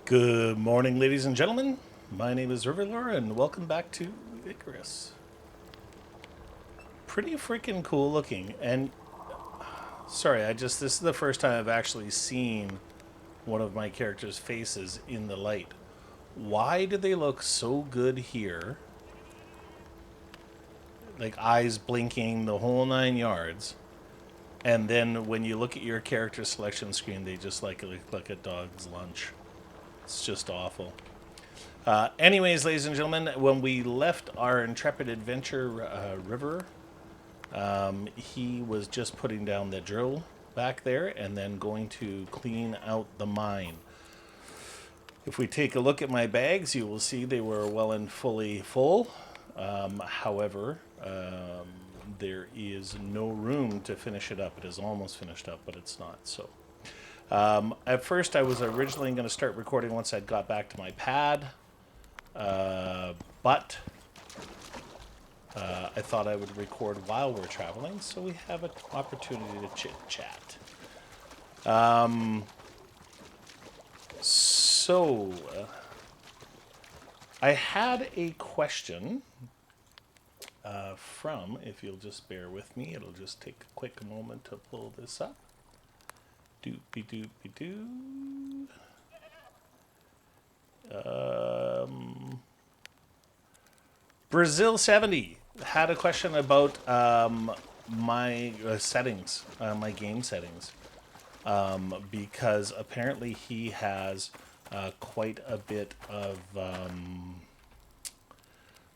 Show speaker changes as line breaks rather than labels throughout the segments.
Good morning, ladies and gentlemen. My name is Riverlore, and welcome back to Icarus. Pretty freaking cool looking. And sorry, this is the first time I've actually seen one of my character's faces in the light. Why do they look so good here? Like eyes blinking, the whole 9 yards. And then when you look at your character selection screen, they just look like a dog's lunch. It's just awful. Anyways, ladies and gentlemen, when we left our intrepid adventure River, he was just putting down the drill back there and then going to clean out the mine. If we take a look at my bags, you will see they were well and fully full. However, there is no room to finish it up. It is almost finished up, but it's not. So, at first, I was originally going to start recording once I got back to my pad. But I thought I would record while we're traveling, so we have an opportunity to chit-chat. So, I had a question from, if you'll just bear with me, it'll just take a quick moment to pull this up. Doopy-doopy-doo. Brazil 70 had a question about my settings, my game settings, because apparently he has quite a bit of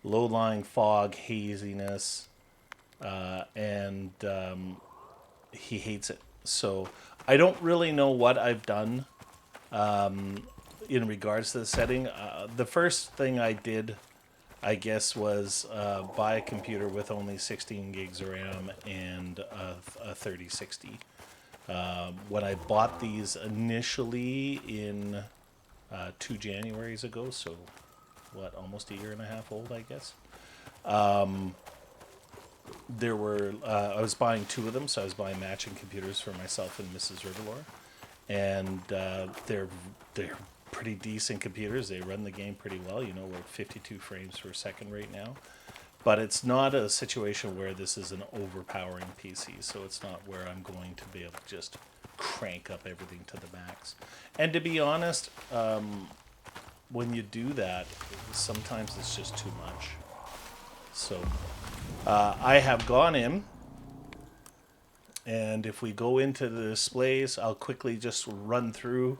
low-lying fog, haziness, and he hates it. So I don't really know what I've done in regards to the setting. The first thing I did, I guess, was buy a computer with only 16 gigs of RAM and a 3060. When I bought these initially in 2 Januaries ago, so almost a year and a half old, I guess. There were I was buying 2 of them, so I was buying matching computers for myself and Mrs. Riverlore, and they're pretty decent computers. They run the game pretty well. You know, we're at 52 frames per second right now. But it's not a situation where this is an overpowering PC, so it's not where I'm going to be able to just crank up everything to the max. And to be honest, when you do that, sometimes it's just too much. So I have gone in, and if we go into the displays, I'll quickly just run through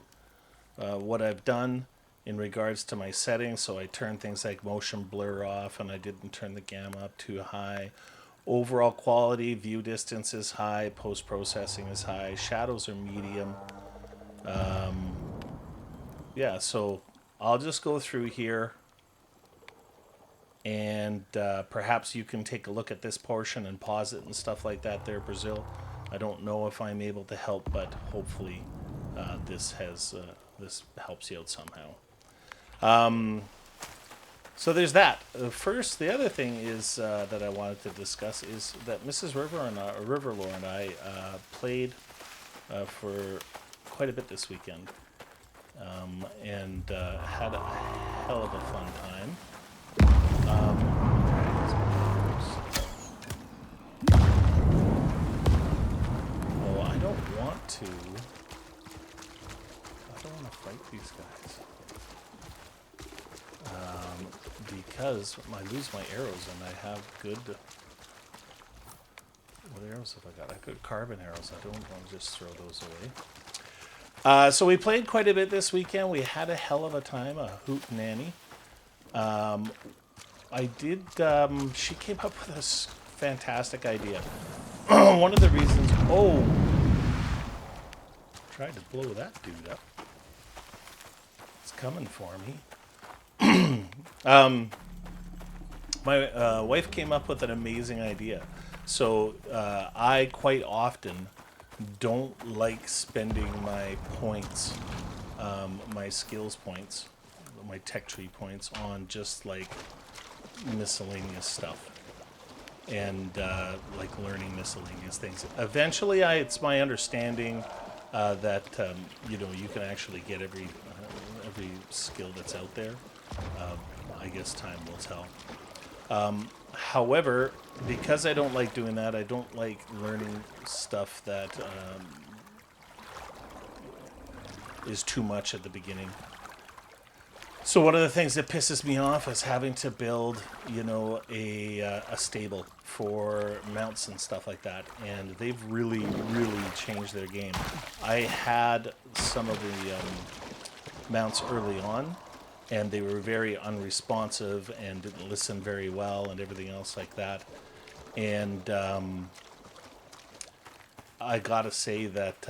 what I've done in regards to my settings. So I turned things like motion blur off, and I didn't turn the gamma up too high. Overall quality, view distance is high, post-processing is high, shadows are medium. Yeah, so I'll just go through here, and perhaps you can take a look at this portion and pause it and stuff like that there, Brazil. I don't know if I'm able to help, but hopefully this helps you out somehow. So there's that. First, the other thing is that I wanted to discuss is that Mrs. Riverlore and I played for quite a bit this weekend, and had a hell of a fun time. Oh, I don't want to fight these guys. Because I lose my arrows, and I have good... What arrows have I got? I have good carbon arrows. I don't want to just throw those away. So we played quite a bit this weekend. We had a hell of a time, a hoot nanny. She came up with this fantastic idea. One of the reasons... Oh! Tried to blow that dude up. It's coming for me. My wife came up with an amazing idea. So I quite often don't like spending my points, my skills points, my tech tree points on just like miscellaneous stuff and like learning miscellaneous things. Eventually, it's my understanding that you can actually get every skill that's out there. I guess time will tell. However, because I don't like doing that, I don't like learning stuff that is too much at the beginning. So one of the things that pisses me off is having to build, you know, a stable for mounts and stuff like that. And they've really, really changed their game. I had some of the mounts early on, and they were very unresponsive and didn't listen very well and everything else like that. And I gotta say that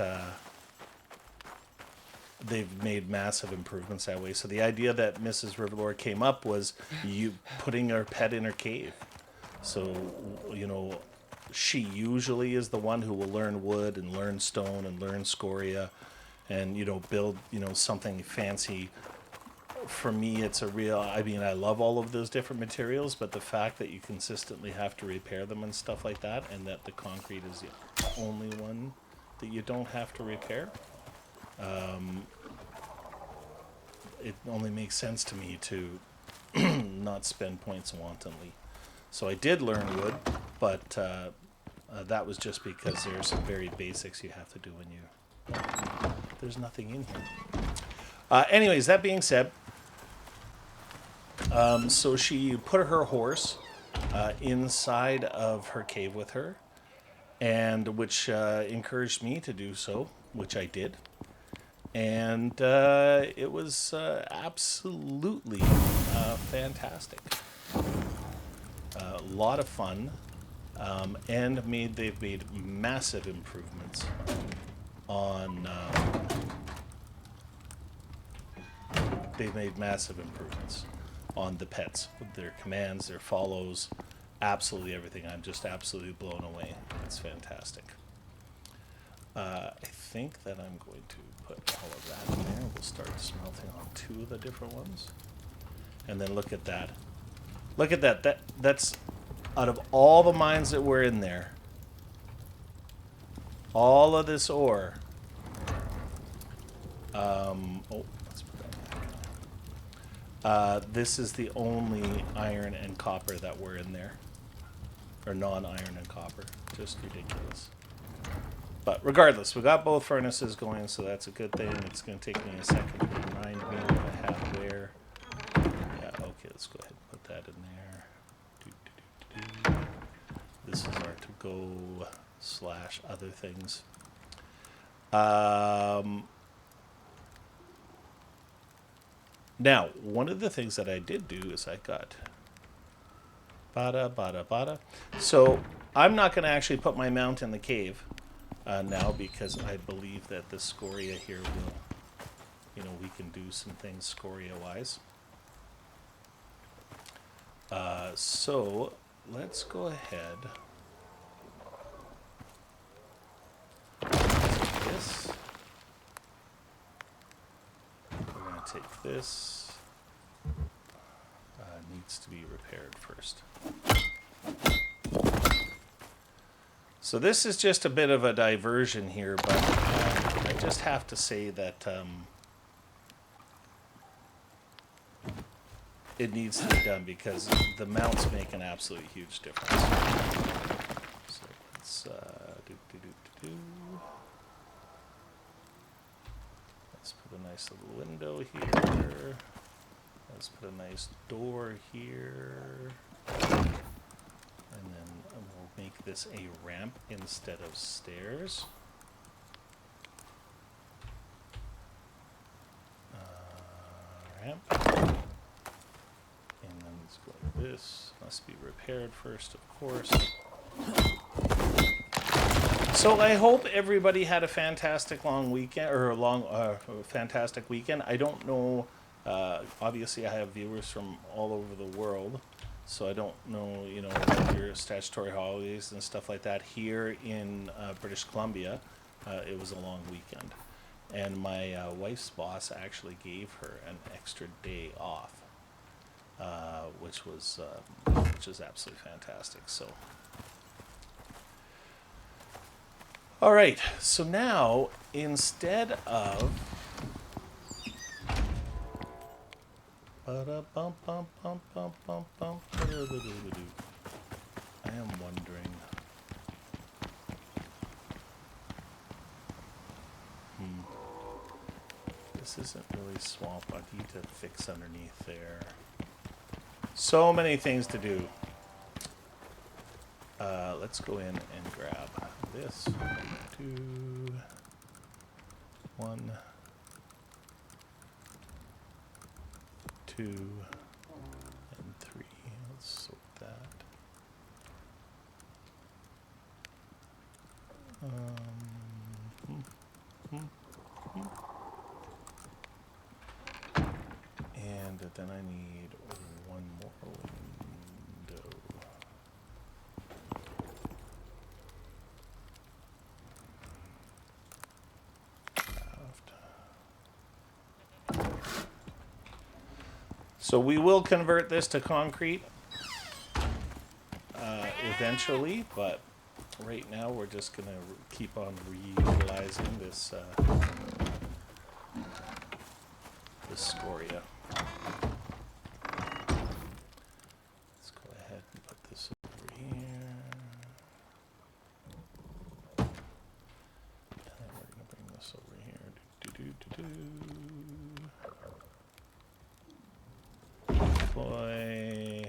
they've made massive improvements that way. So the idea that Mrs. Riverlord came up was you putting her pet in her cave. So, you know, she usually is the one who will learn wood and learn stone and learn scoria and, you know, build, you know, something fancy. For me, it's a real, I mean, I love all of those different materials, but the fact that you consistently have to repair them and stuff like that, and that the concrete is the only one that you don't have to repair, it only makes sense to me to not spend points wantonly. So I did learn wood, but that was just because there's some very basics you have to do when you... there's nothing in here. Anyways, that being said, so she put her horse inside of her cave with her, and which encouraged me to do so, which I did. And it was absolutely fantastic. A lot of fun, and they've made massive improvements on. They've made massive improvements on the pets, with their commands, their follows, absolutely everything. I'm just absolutely blown away. It's fantastic. I think that I'm going to put all of that in there. We'll start smelting on 2 of the different ones. And then look at that. Look at that. That's out of all the mines that were in there. All of this ore. Let's put that back. This is the only iron and copper that were in there. Or non-iron and copper. Just ridiculous. But regardless, we got both furnaces going, so that's a good thing. It's going to take me a second to remind me what I have where. Yeah, okay, let's go ahead and put that in there. This is our to-go / other things. Now, one of the things that I did do is I got bada. So I'm not going to actually put my mount in the cave. Now, because I believe that the scoria here will, you know, we can do some things scoria-wise. So let's go ahead. Take this. We're going to take this. Needs to be repaired first. So this is just a bit of a diversion here, but I just have to say that it needs to be done because the mounts make an absolutely huge difference. So let's let's put a nice little window here. Let's put a nice door here. And then we'll make this a ramp instead of stairs. Ramp. And then let's go like this. Must be repaired first, of course. So I hope everybody had a fantastic long weekend, or a fantastic weekend. I don't know. Obviously, I have viewers from all over the world. So I don't know, you know, your statutory holidays and stuff like that. Here in British Columbia, it was a long weekend. And my wife's boss actually gave her an extra day off, which was absolutely fantastic. So, all right. So now, instead of I am wondering. This isn't really swamp. I need to fix underneath there. So many things to do. Let's go in and grab this. 2, 1, 2, and 3. Let's sort that. And then I need one more window. So we will convert this to concrete eventually, but right now we're just going to keep on reutilizing this this scoria. Let's go ahead and put this over here. And then we're going to bring this over here. Deploy.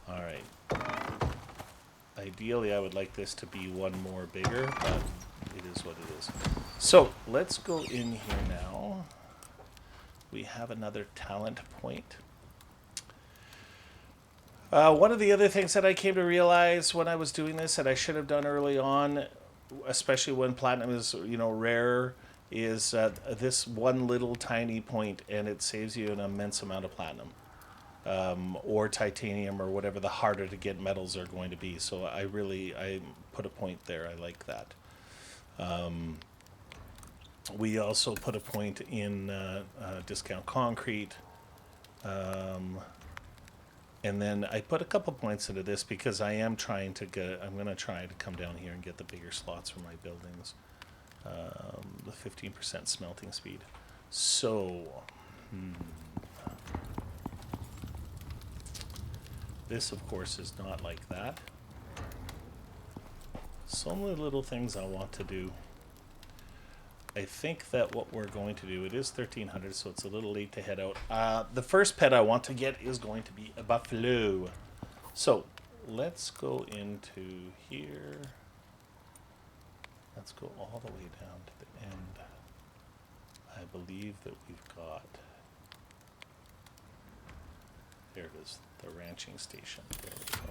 All right. Ideally, I would like this to be one more bigger, but it is what it is. So let's go in here now. We have another talent point. One of the other things that I came to realize when I was doing this that I should have done early on, especially when platinum is, rare, is this one little tiny point, and it saves you an immense amount of platinum. Or titanium or whatever the harder to get metals are going to be. So I put a point there. I like that. We also put a point in discount concrete. And then I put a couple points into this because I'm going to try to come down here and get the bigger slots for my buildings. The 15% smelting speed. So, this, of course, is not like that. So many little things I want to do. I think that what we're going to do, it is 1300, so it's a little late to head out. The first pet I want to get is going to be a buffalo. So let's go into here. Let's go all the way down to the end. I believe that we've got... There it is, the ranching station. There we go.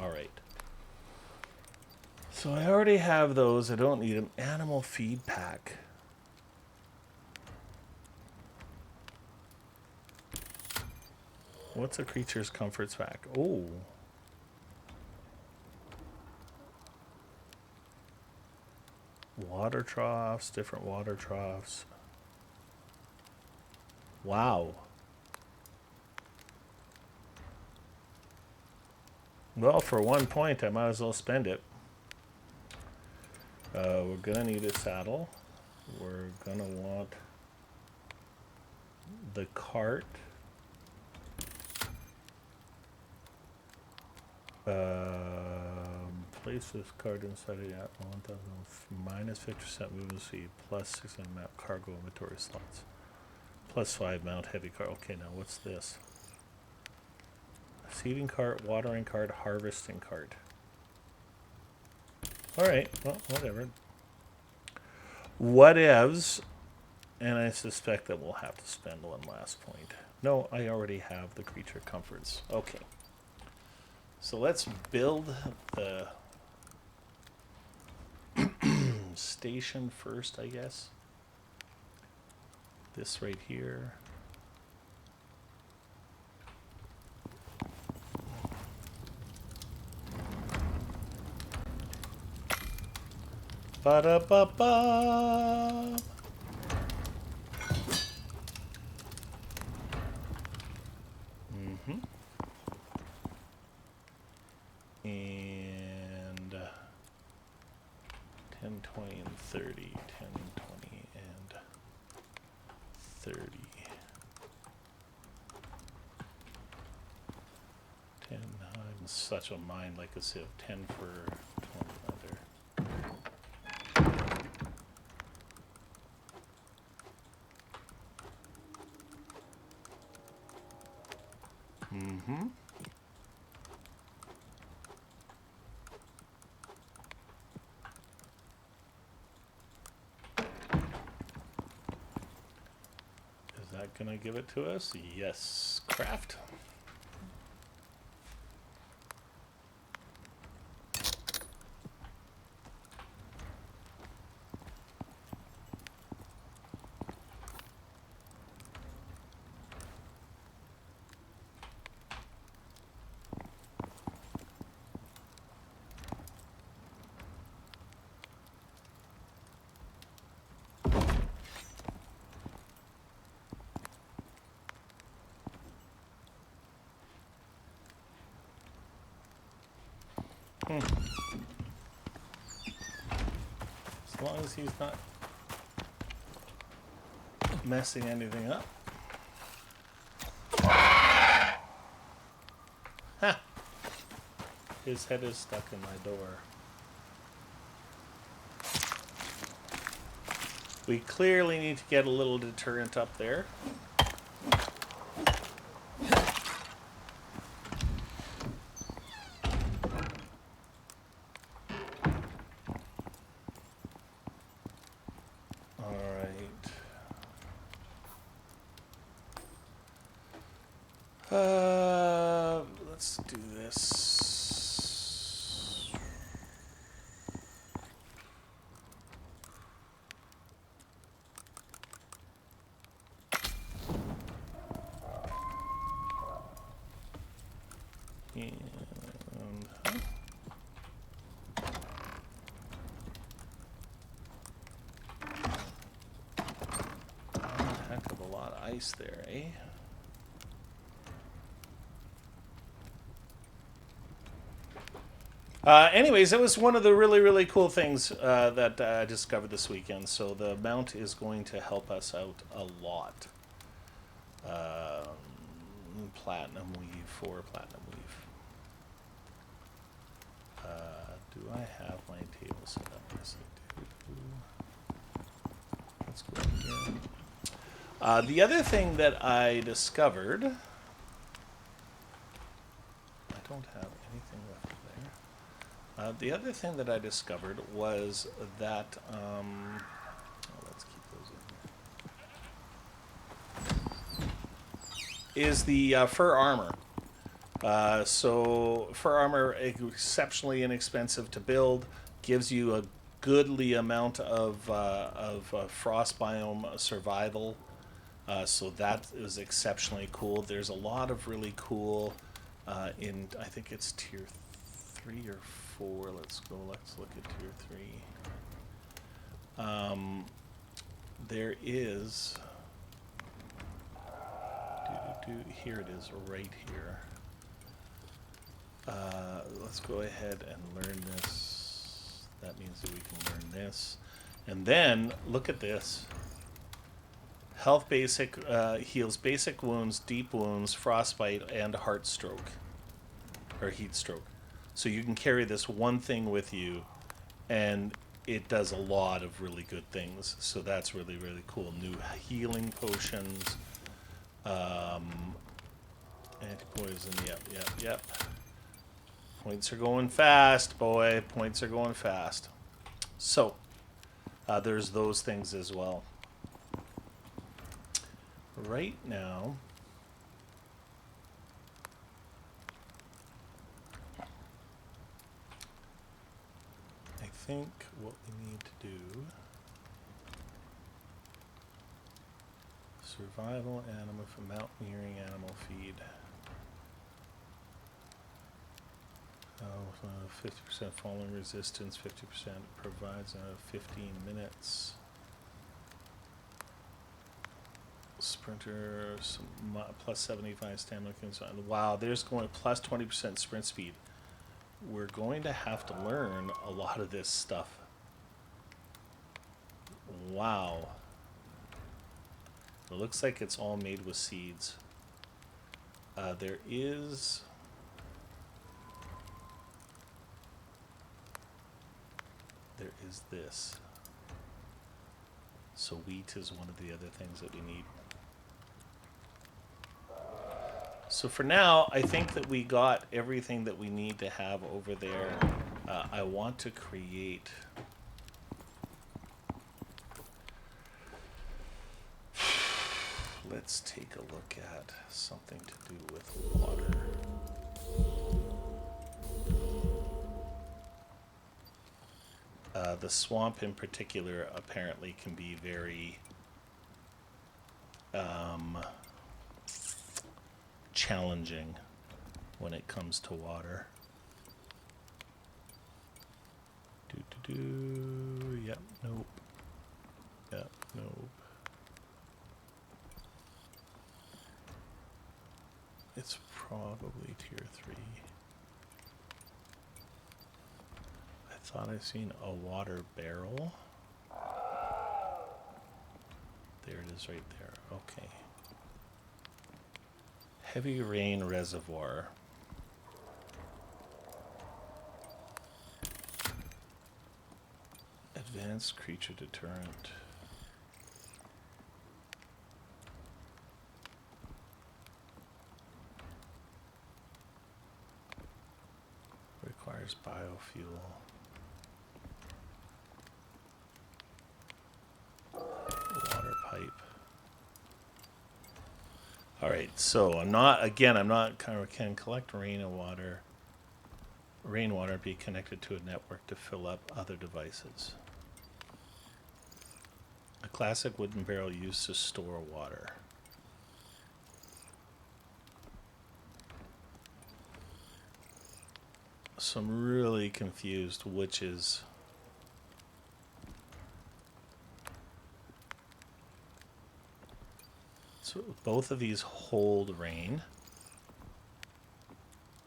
All right. So I already have those. I don't need them. Animal feed pack. What's a creature's comforts pack? Oh. Water troughs, different water troughs. Wow. Well, for 1 point, I might as well spend it. We're gonna need a saddle. We're gonna want the cart. Place this cart inside of that 1,000 minus 50% movement speed plus 600 map cargo inventory slots plus 5 mount heavy cart. Okay, now what's this? Seeding cart, watering cart, harvesting cart. Alright, well, whatever. Whatevs. And I suspect that we'll have to spend one last point. No, I already have the creature comforts. Okay. So let's build the station first, I guess. This right here. Ba-da-ba-ba. 30. 10. I'm such a mind like a sieve. 10 for 20 other. Mm-hmm. Is that gonna give it to us? Yes. Craft. As long as he's not messing anything up. Ha! His head is stuck in my door. We clearly need to get a little deterrent up there. Let's do this. And heck of a lot of ice there, eh? Anyways, that was one of the really, really cool things that I discovered this weekend. So the mount is going to help us out a lot. Platinum weave, 4 platinum weave. Do I have my table set up? Yes, I do. Let's go here. The other thing that I discovered... I don't have anything left there. The other thing that I discovered was that... let's keep those in here. Is the fur armor. So fur armor, exceptionally inexpensive to build, gives you a goodly amount of frost biome survival. So that is exceptionally cool. There's a lot of really cool in, I think it's tier 3 or 4. Let's look at tier 3. There is... Here it is, right here. Let's go ahead and learn this. That means that we can learn this. And then, look at this. Health basic, heals basic wounds, deep wounds, frostbite, and heart stroke. Or heat stroke. So you can carry this one thing with you, and it does a lot of really good things. So that's really, really cool. New healing potions. Anti-poison, yep. Points are going fast, boy. Points are going fast. So, there's those things as well. Right now, I think what we need to do... Survival animal for mountaineering animal feed. 50% falling resistance, 50% provides 15 minutes. Sprinter, plus 75 stamina. Wow, there's going plus 20% sprint speed. We're going to have to learn a lot of this stuff. Wow. It looks like it's all made with seeds. There is this. So wheat is one of the other things that we need. So for now, I think that we got everything that we need to have over there. I want to create... Let's take a look at something to do with water. The swamp in particular apparently can be very challenging when it comes to water. Yep, nope. Yep, nope. It's probably tier 3. I thought I seen a water barrel. There it is right there. Okay. Heavy rain reservoir. Advanced creature deterrent. Requires biofuel. Water pipe. Alright, so I'm not can collect rainwater, be connected to a network to fill up other devices. A classic wooden barrel used to store water. So I'm really confused which is... So both of these hold rain.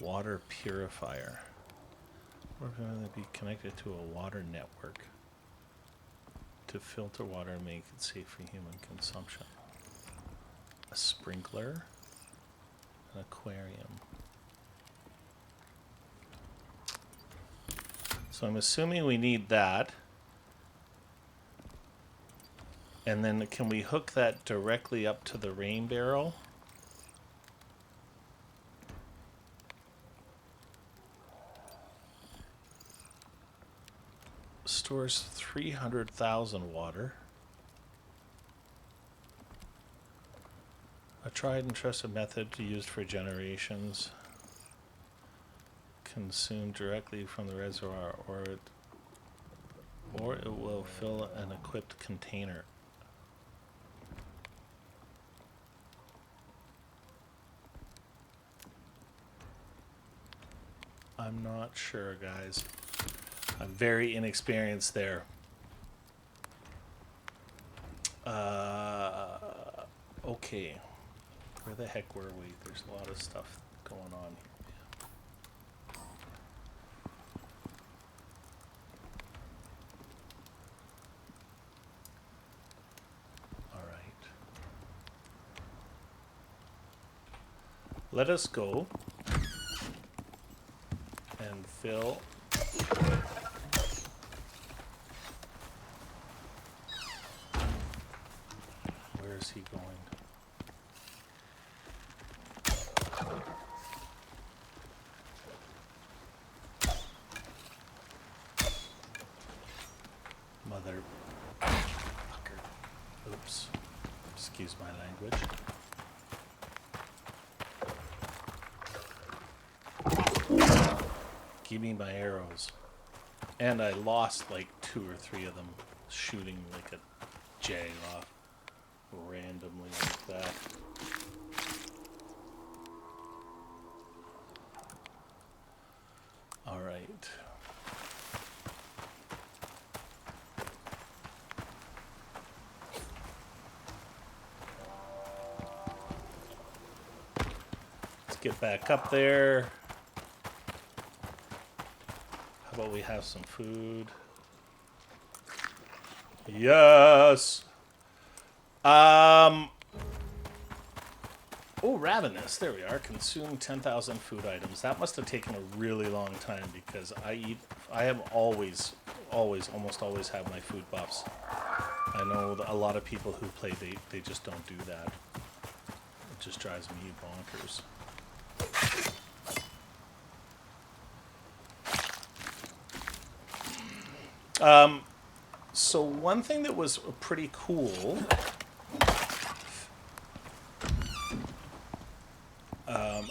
Water purifier. We're going to be connected to a water network to filter water and make it safe for human consumption. A sprinkler. An aquarium. So I'm assuming we need that. And then can we hook that directly up to the rain barrel? Stores 300,000 water. A tried and trusted method used for generations. Consumed directly from the reservoir, or it will fill an equipped container. I'm not sure, guys. I'm very inexperienced there. Okay. Where the heck were we? There's a lot of stuff going on here. Let us go and fill where is he going? Mother fucker. Oops. Excuse my language. Give me my arrows. And I lost like 2 or 3 of them shooting like a jag off randomly like that. Alright. Let's get back up there. How about we have some food? Yes. Oh, ravenous. There we are. Consume 10,000 food items. That must have taken a really long time because I have almost always have my food buffs. I know that a lot of people who play, they just don't do that. It just drives me bonkers. So one thing that was pretty cool,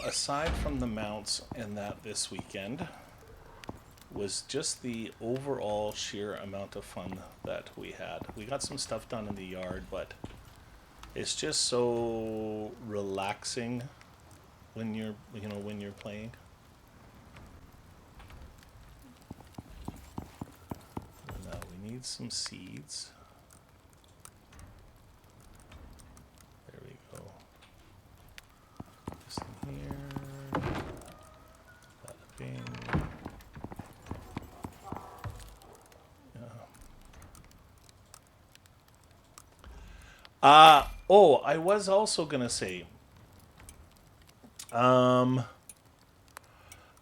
aside from the mounts and that this weekend, was just the overall sheer amount of fun that we had. We got some stuff done in the yard, but it's just so relaxing when you're playing. Now we need some seeds. There we go. This in here. Bada bing. Oh, I was also going to say,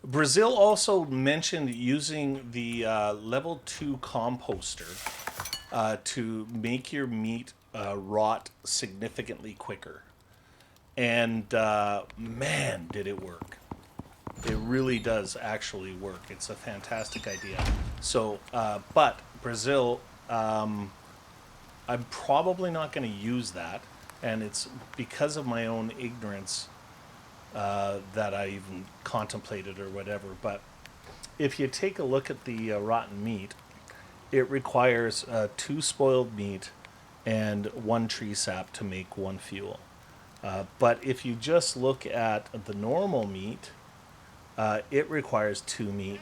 Brazil also mentioned using the level 2 composter to make your meat rot significantly quicker. And man, did it work. It really does actually work. It's a fantastic idea. So, but Brazil... I'm probably not going to use that, and it's because of my own ignorance that I even contemplated or whatever. But if you take a look at the rotten meat, it requires 2 spoiled meat and 1 tree sap to make 1 fuel. But if you just look at the normal meat, it requires 2 meat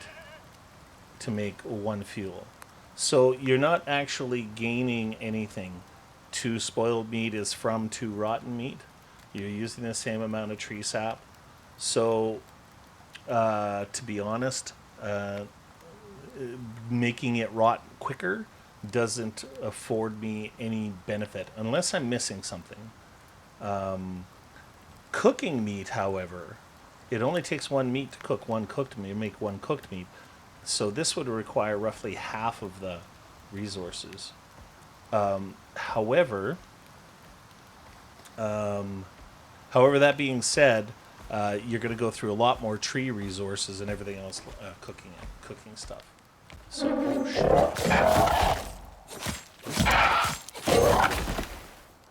to make 1 fuel. So you're not actually gaining anything. 2 spoiled meat is from 2 rotten meat. You're using the same amount of tree sap. So, to be honest, making it rot quicker doesn't afford me any benefit, unless I'm missing something. Cooking meat, however, it only takes 1 meat to cook 1 cooked meat, make 1 cooked meat. So this would require roughly half of the resources. However, that being said, you're going to go through a lot more tree resources and everything else cooking stuff. So, oh shit.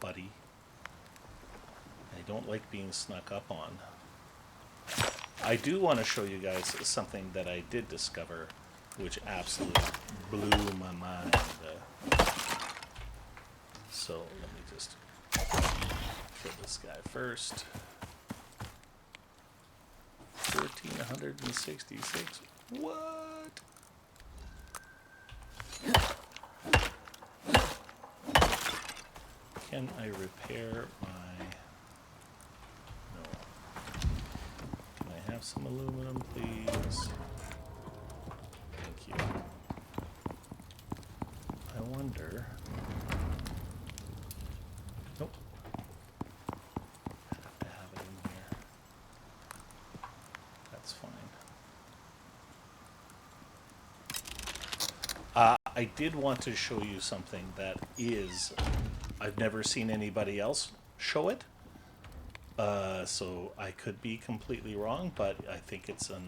Buddy. I don't like being snuck up on. I do want to show you guys something that I did discover, which absolutely blew my mind. So let me just kill this guy first. 1,366. What? Can I repair my... Have some aluminum, please. Thank you. I wonder... Nope. I have it in here. That's fine. I did want to show you something that is... I've never seen anybody else show it. So I could be completely wrong, but I think it's a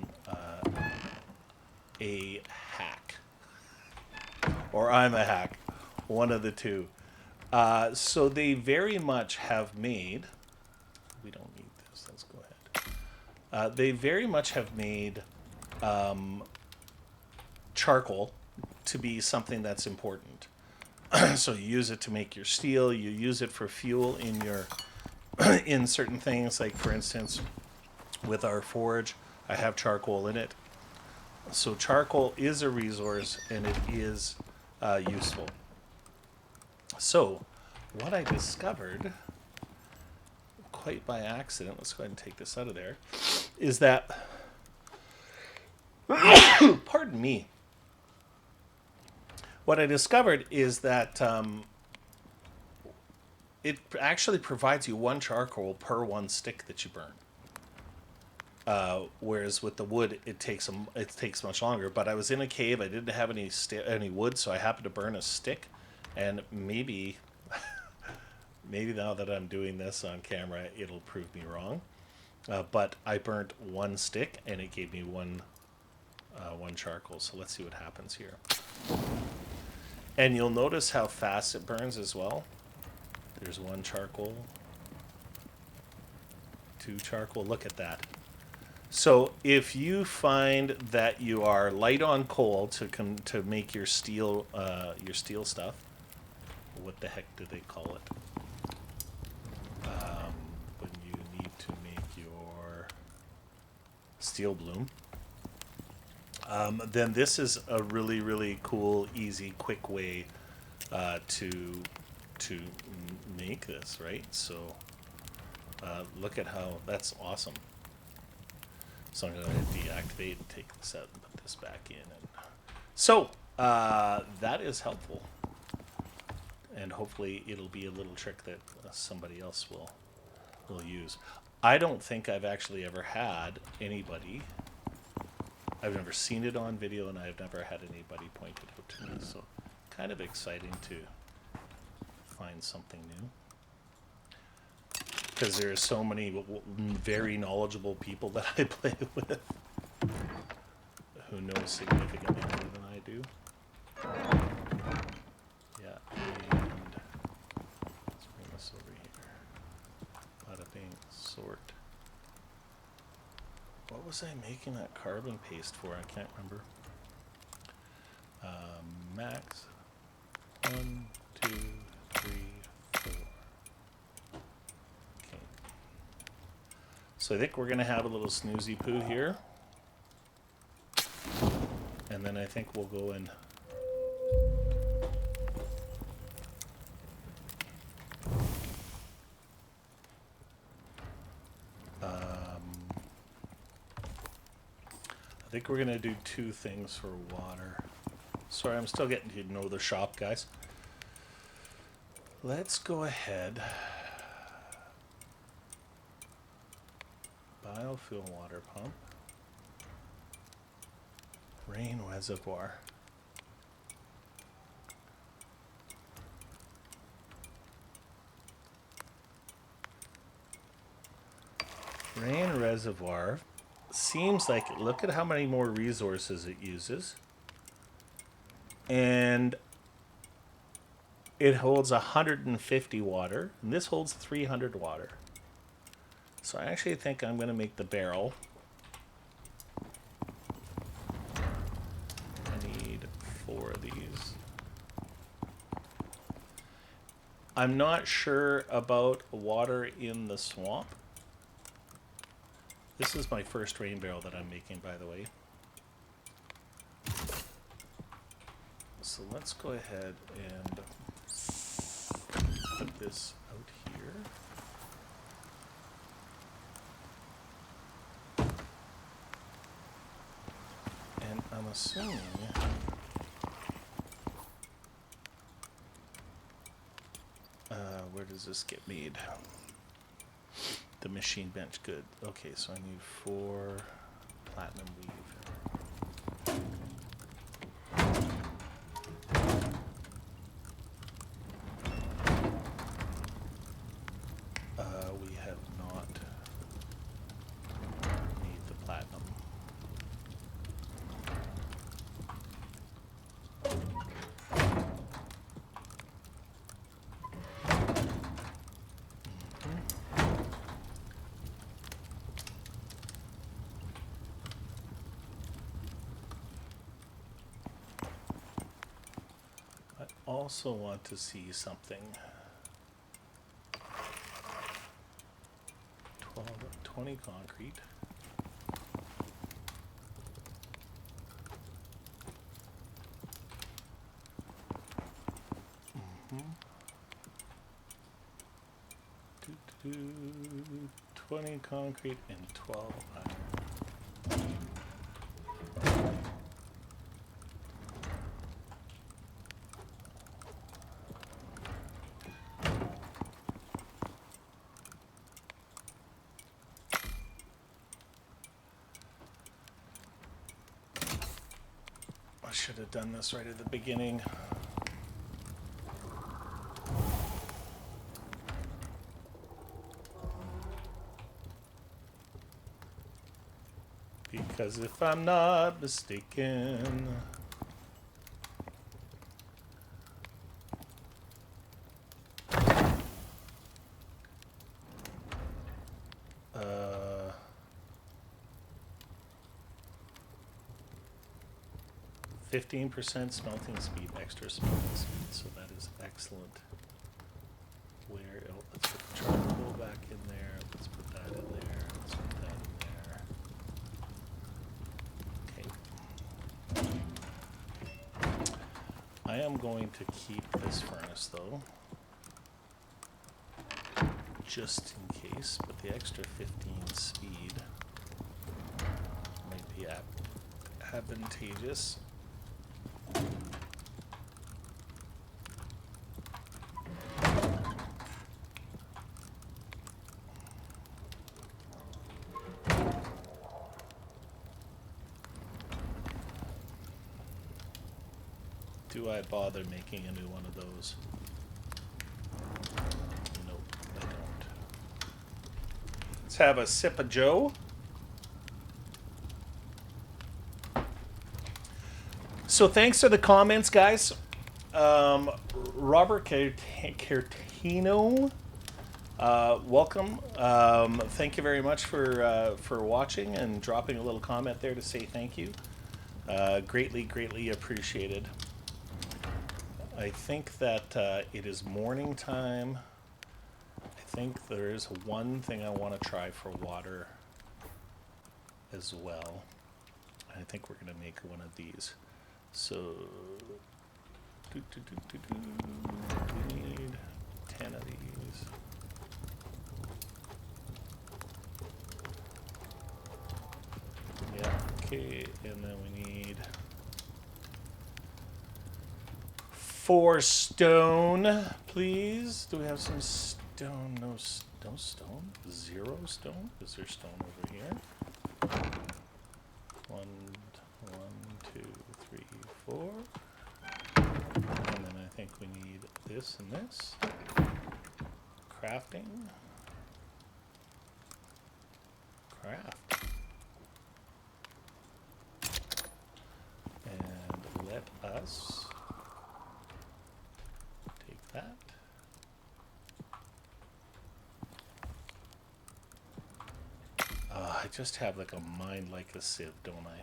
hack. Or I'm a hack. One of the two. So they very much have made... We don't need this. Let's go ahead. They very much have made charcoal to be something that's important. So you use it to make your steel. You use it for fuel in your... in certain things, like for instance, with our forge, I have charcoal in it. So charcoal is a resource, and it is useful. So, what I discovered, quite by accident, let's go ahead and take this out of there, is that, pardon me, what I discovered is that it actually provides you one charcoal per one stick that you burn. Whereas with the wood, it takes much longer. But I was in a cave. I didn't have any wood, so I happened to burn a stick, and maybe now that I'm doing this on camera, it'll prove me wrong. But I burnt one stick, and it gave me one charcoal. So let's see what happens here. And you'll notice how fast it burns as well. There's one charcoal, two charcoal. Look at that. So if you find that you are light on coal to make your steel stuff, what the heck do they call it? When you need to make your steel bloom, then this is a really, really cool, easy, quick way to make this, right? So look at how that's awesome. So I'm going to deactivate and take this out and put this back in. And so that is helpful. And hopefully it'll be a little trick that somebody else will use. I don't think I've actually ever had anybody. I've never seen it on video, and I've never had anybody point it out to me. So kind of exciting to find something new. Because there are so many very knowledgeable people that I play with who know significantly more than I do. Yeah, and let's bring this over here. Bada bing, sort. What was I making that carbon paste for? I can't remember. Max. 1, 2, 3, 4. So I think we're going to have a little snoozy poo here. And then I think we'll go in. I think we're going to do two things for water. Sorry, I'm still getting to know the shop, guys. Let's go ahead. Biofuel water pump. Rain reservoir. Rain reservoir seems like, look at how many more resources it uses. And it holds 150 water, and this holds 300 water. So I actually think I'm going to make the barrel. I need 4 of these. I'm not sure about water in the swamp. This is my first rain barrel that I'm making, by the way. So let's go ahead and put this out here. And I'm assuming where does this get made? The machine bench, good. Okay, so I need 4 platinum weave. We have not made the platinum. I also want to see something. 20 concrete. Mm-hmm. 20 concrete and 12 iron. should have done this right at the beginning. Because if I'm not mistaken... 15% smelting speed, extra smelting speed, so that is excellent. Where, oh, let's put the charcoal back in there, let's put that in there, let's put that in there. Okay. I am going to keep this furnace though, just in case, but the extra 15 speed might be advantageous. Do I bother making a new one of those? Nope, I don't. Let's have a sip of Joe. So thanks for the comments, guys. Robert Cartino, welcome. Thank you very much for watching and dropping a little comment there to say thank you. Greatly appreciated. I think that it is morning time. I think there is one thing I want to try for water as well. I think we're going to make one of these. So, we need 10 of these. Yeah, okay, and then we need 4 stone, please. Do we have some stone? No stone. 0 stone. Is there stone over here? 1, 2, 3, 4. And then I think we need this and this. Crafting. Craft. And let us take that. I just have like a mind like a sieve, don't I?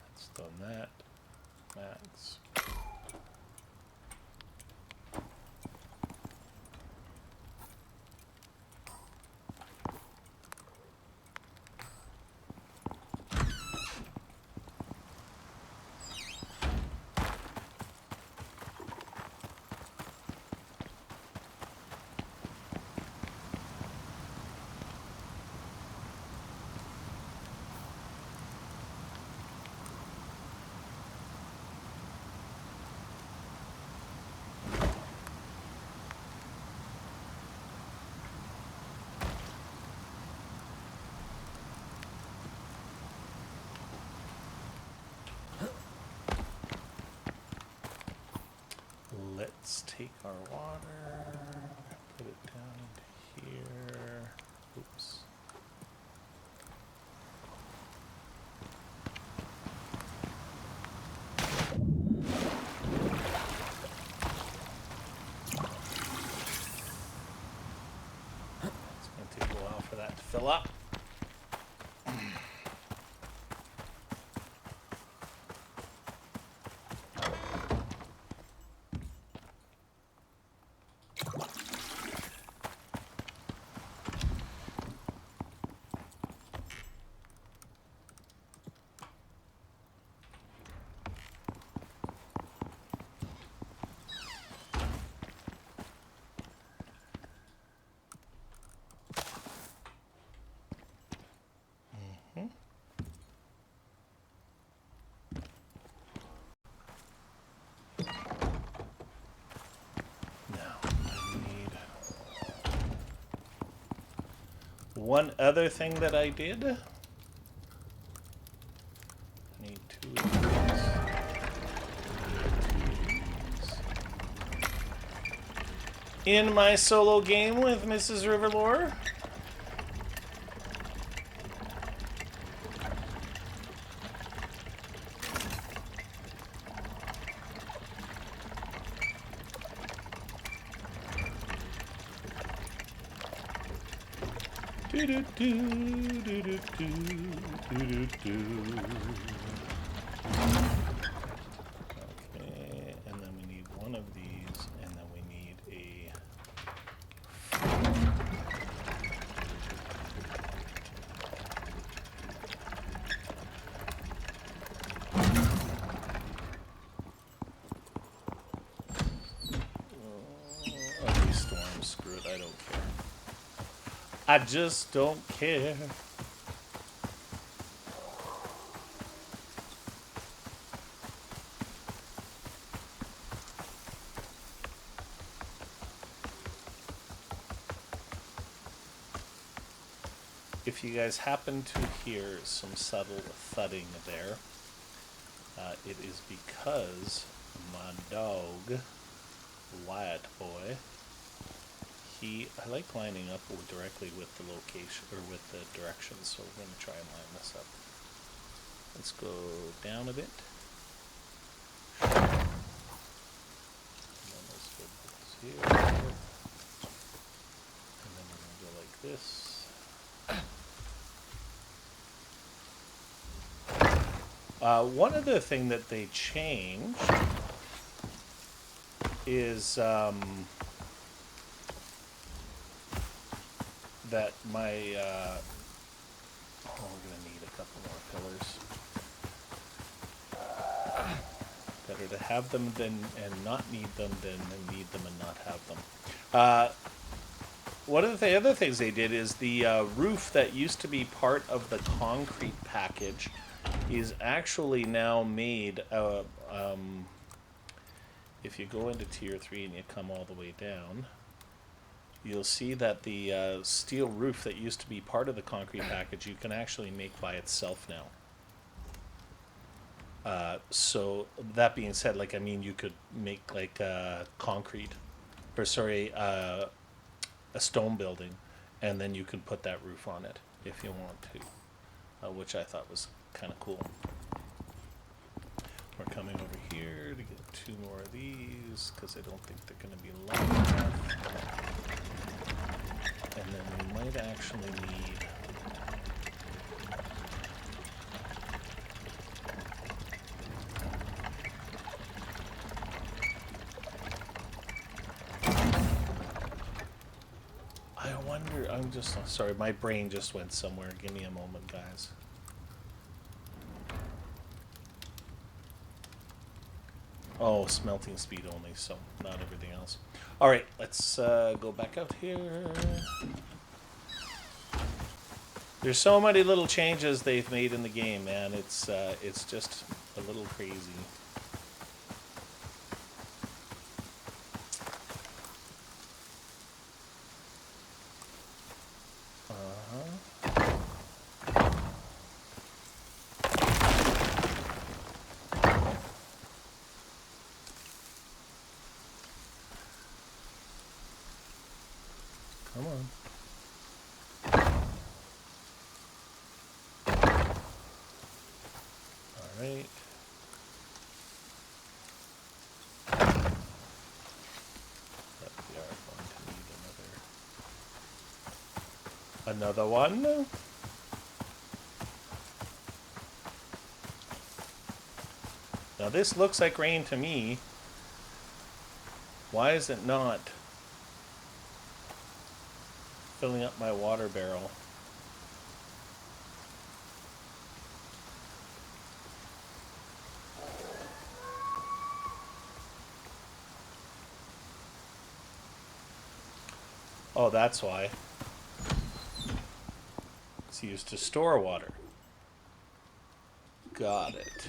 That's done that. Max. Let's take our water, put it down into here. Oops. It's going to take a while for that to fill up. One other thing that I did. I need 2 of these. In my solo game with Mrs. Riverlore. Okay, and then we need one of these, and then we need a... ugly storm, screw it, I don't care. I just don't care. If you guys happen to hear some subtle thudding there, it is because my dog, Wyatt Boy, I like lining up directly with the location, or with the directions, so we're going to try and line this up. Let's go down a bit. And then let's go here. And then we're going to go like this. One other thing that they changed is that my we're gonna need a couple more pillars. Better to have them than and not need them than need them and not have them. One of the other things they did is the roof that used to be part of the concrete package is actually now made. If you go into tier 3 and you come all the way down, you'll see that the steel roof that used to be part of the concrete package you can actually make by itself now. So that being said, like, I mean, you could make like concrete, or sorry, a stone building, and then you can put that roof on it if you want to, which I thought was kind of cool. We're coming over here to get 2 more of these because I don't think they're going to be long enough. And then we might actually need... I wonder, I'm just, sorry, my brain just went somewhere. Give me a moment, guys. Oh, smelting speed only, so not everything else. All right, let's go back out here. There's so many little changes they've made in the game, man. It's just a little crazy. Come on. All right. But we are going to need another one. Now this looks like rain to me. Why is it not filling up my water barrel? Oh, that's why. It's used to store water. Got it.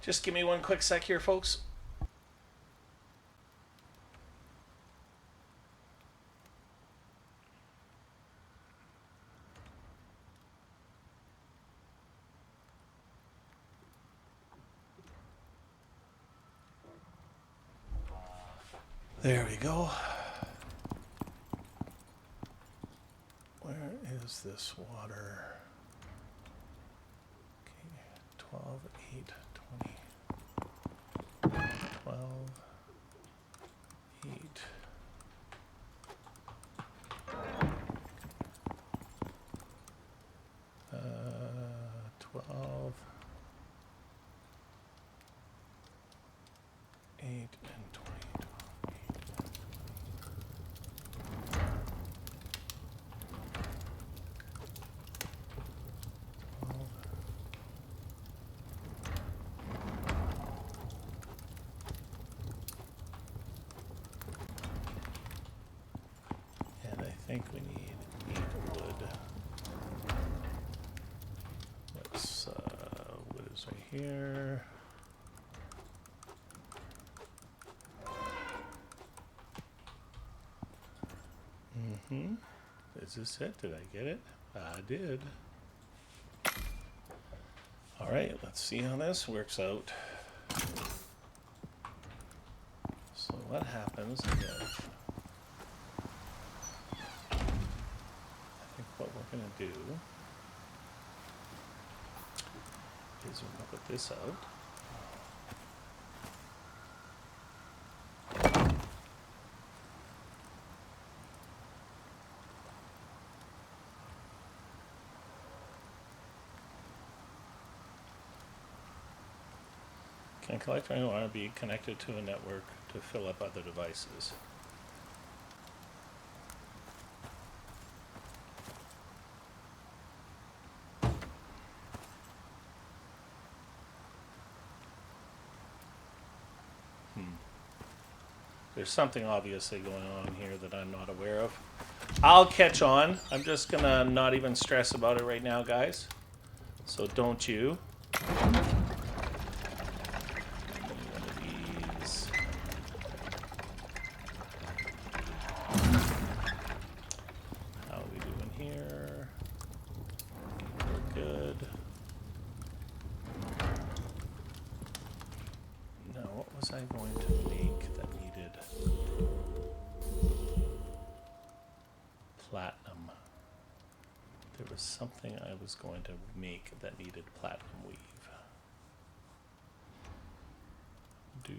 Just give me one quick sec here, folks. There we go. Where is this water? Okay, 12, 8, 20. 12, 8. Uh, 12, 8, and 20. 12. And I think we need 8 wood. Let's, wood is right here. Mm-hmm. Is this it? Did I get it? I did. All right, let's see how this works out. So what happens if... I think what we're going to do is we're going to put this out. Can collector and be connected to a network to fill up other devices? There's something obviously going on here that I'm not aware of. I'll catch on. I'm just gonna not even stress about it right now, guys. So don't you. One of these. How are we doing here? We're good. No, what was I going to make that needed platinum? There was something I was going to make that needed platinum weave. Do.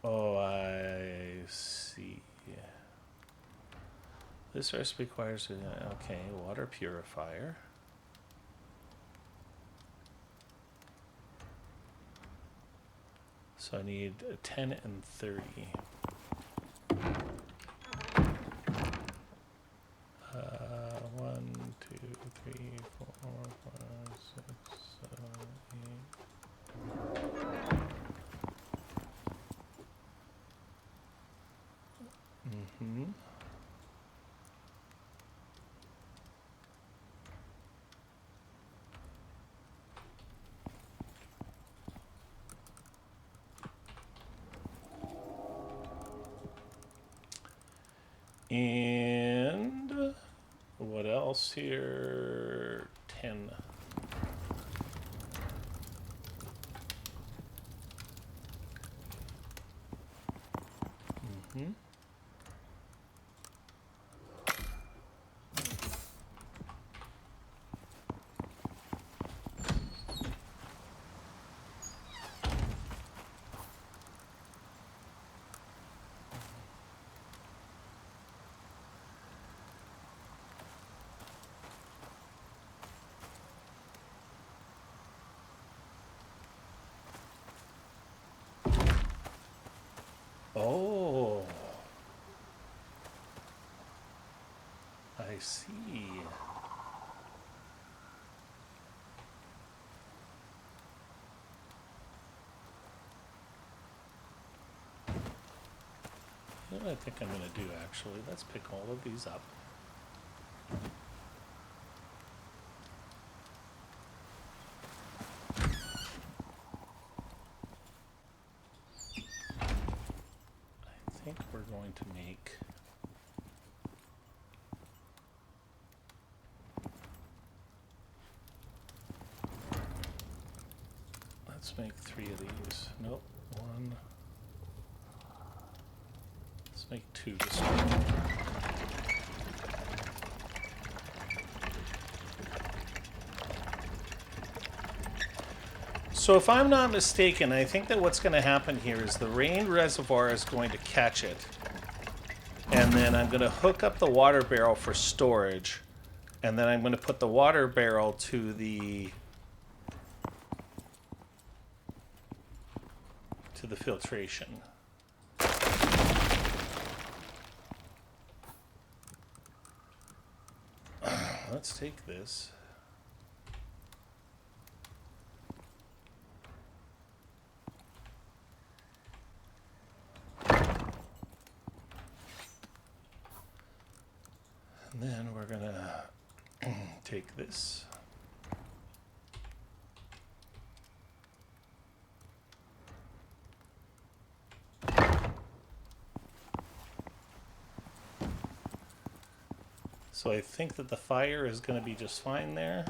Oh, I see. This recipe requires, okay, water purifier. So I need 10 and 30. 1, 2, 3, 4, 5, 6, 7, 8. Mm-hmm. And what else here? 10. Mm-hmm. Oh, I see. You know what I think I'm going to do, actually? Let's pick all of these up. I think we're going to make... make 3 of these. Nope, 1. Let's make 2 to start. So if I'm not mistaken, I think that what's going to happen here is the rain reservoir is going to catch it. And then I'm going to hook up the water barrel for storage. And then I'm going to put the water barrel to the filtration. Let's take this. And then we're going to take this. So I think that the fire is going to be just fine there.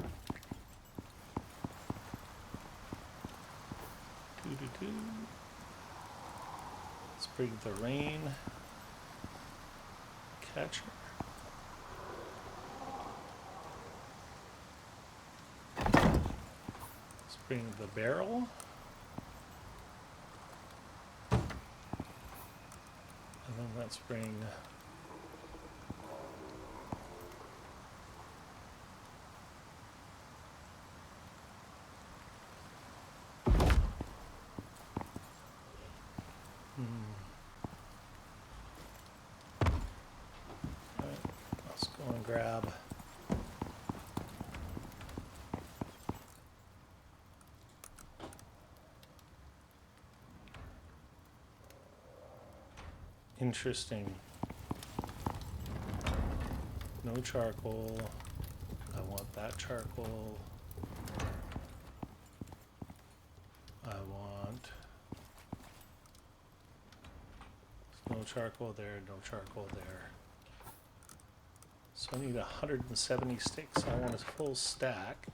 Doo-doo-doo. Let's bring the rain catcher. Let's bring the barrel. And then let's bring let's go and grab interesting. No charcoal. I want that charcoal. I want no charcoal there, no charcoal there. So I need 170 sticks. I want a full stack.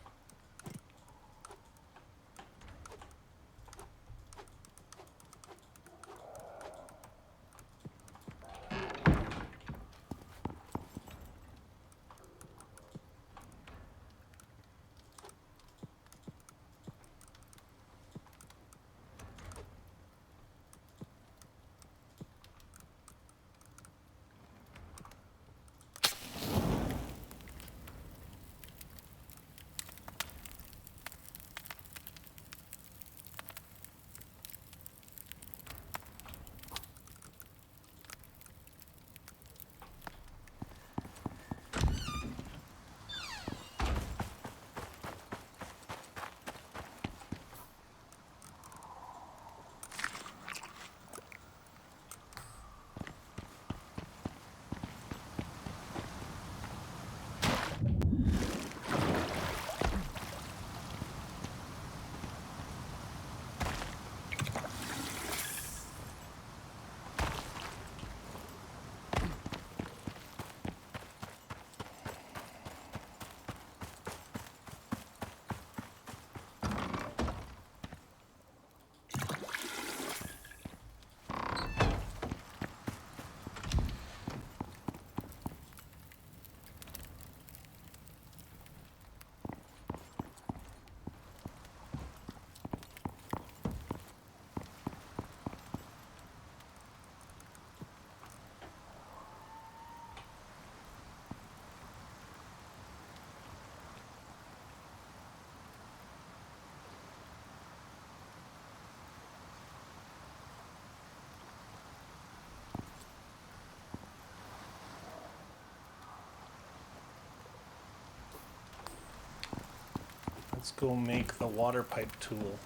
Let's go make the water pipe tool.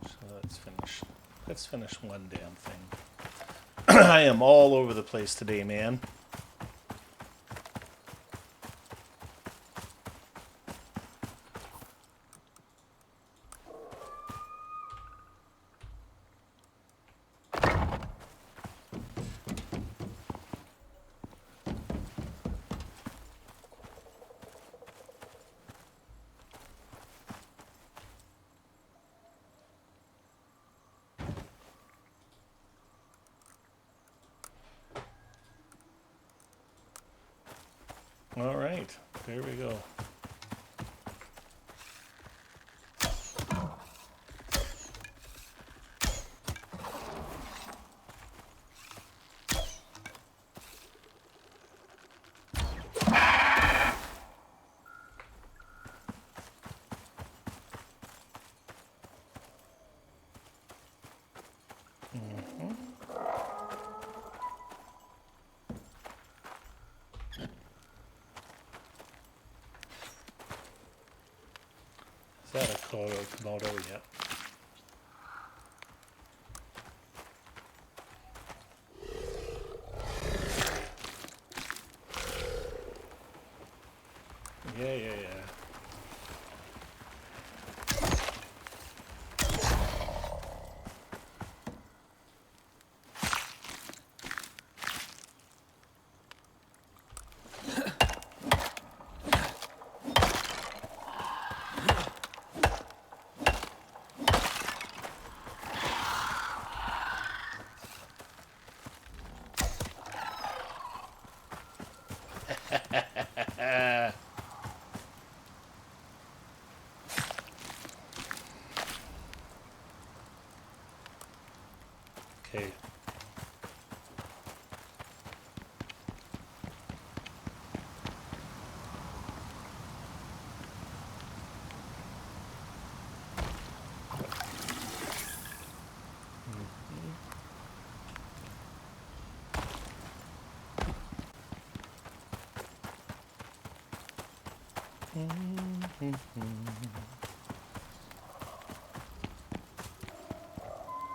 So let's finish one damn thing. I am all over the place today, man. All right, there we go. Is that a Komodo yet? Yeah. Okay.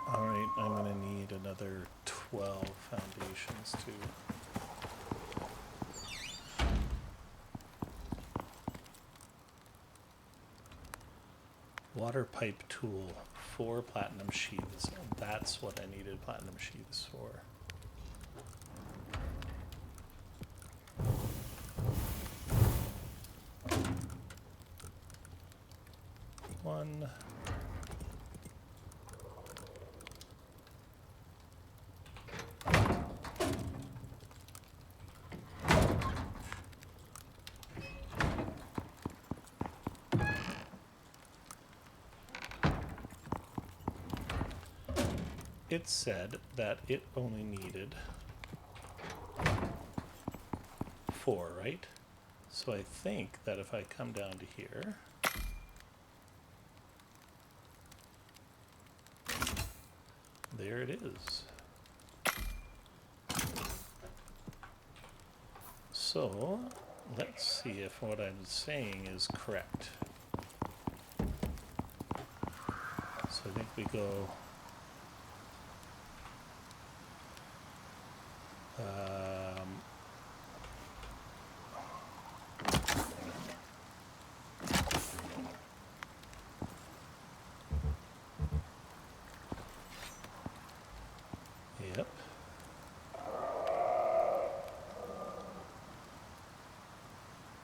All right, I'm going to need another 12 foundations too. Water pipe tool, 4 platinum sheaths. That's what I needed platinum sheaths for. One. It said that it only needed 4, right? So I think that if I come down to here, there it is. So let's see if what I'm saying is correct. So I think we go yep.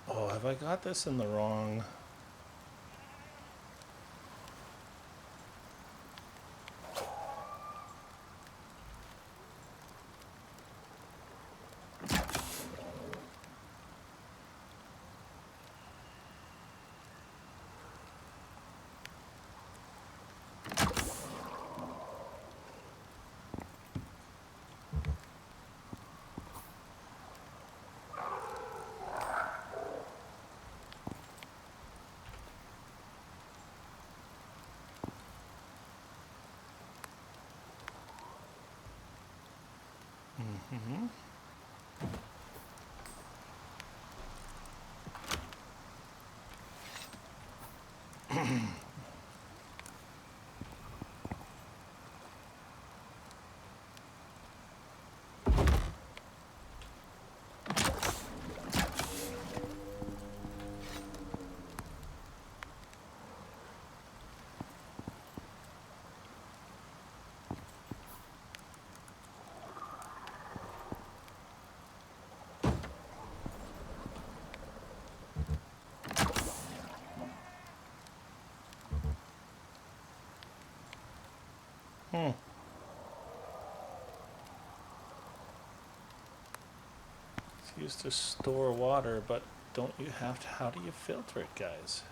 Oh, have I got this in the wrong? Mm-hmm. used to store water, but don't you have to? How do you filter it, guys?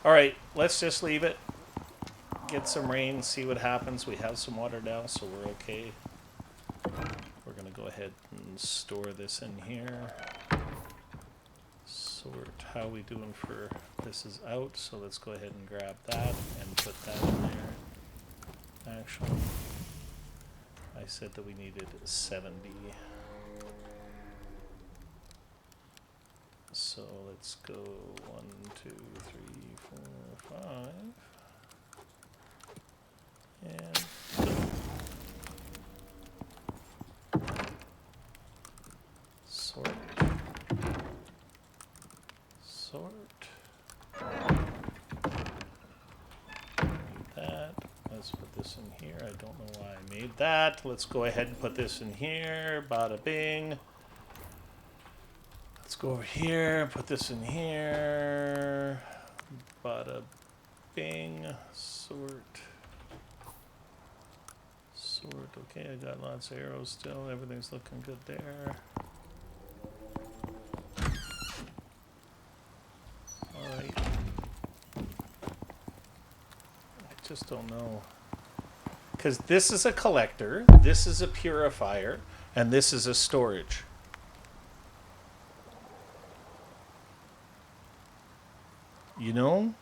All right, let's just leave it. Get some rain, see what happens. We have some water now, so we're okay. We're going to go ahead and store this in here. Sort. How are we doing for... This is out, so let's go ahead and grab that and put that in there. Actually, I said that we needed 70. So let's go 1, 2, 3, 4, 5. And sort. Sort. That. Let's put this in here. I don't know why I made that. Let's go ahead and put this in here. Bada bing. Let's go over here. Put this in here. Bada bing. Sort. Sort. Okay, I got lots of arrows still. Everything's looking good there. Alright. I just don't know. Because this is a collector, this is a purifier, and this is a storage. You know?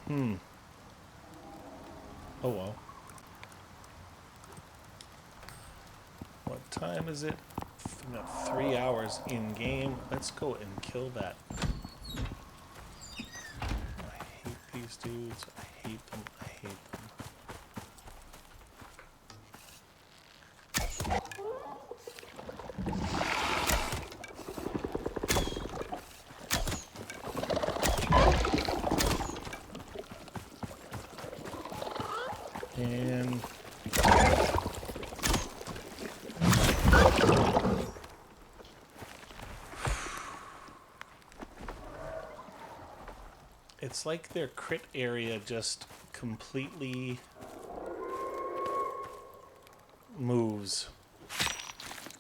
Oh well. What time is it? We got 3 hours in game. Let's go and kill that. I hate these dudes. I hate them. I hate them. And it's like their crit area just completely moves.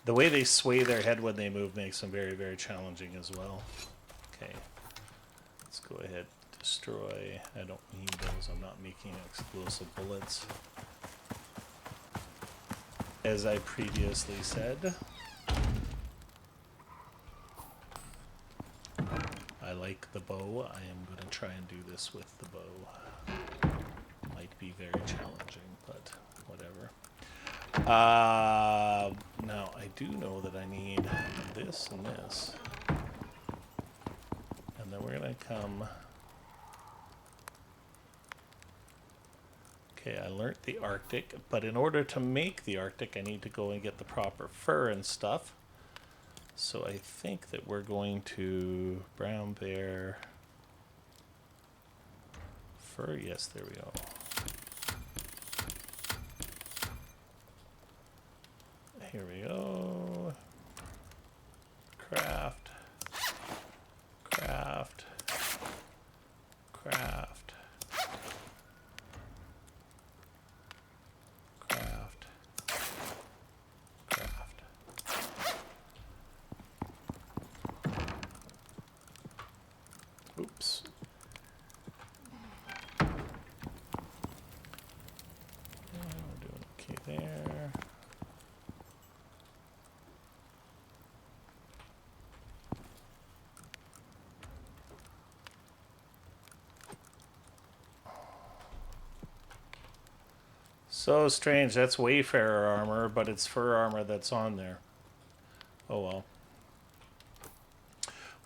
The way they sway their head when they move makes them very, very challenging as well. Okay. Let's go ahead. Destroy. I don't need those. I'm not making explosive bullets. As I previously said, I like the bow. I am going to try and do this with the bow. Might be very challenging, but whatever. Now, I do know that I need this and this. And then we're going to come... Okay, I learnt the Arctic, but in order to make the Arctic, I need to go and get the proper fur and stuff. So I think that we're going to brown bear fur. Yes, there we go. Here we go. Craft. Craft. Craft. Craft. Craft. Oops. Yeah, we're doing okay there. So strange, that's Wayfarer armor, but it's fur armor that's on there. Oh well.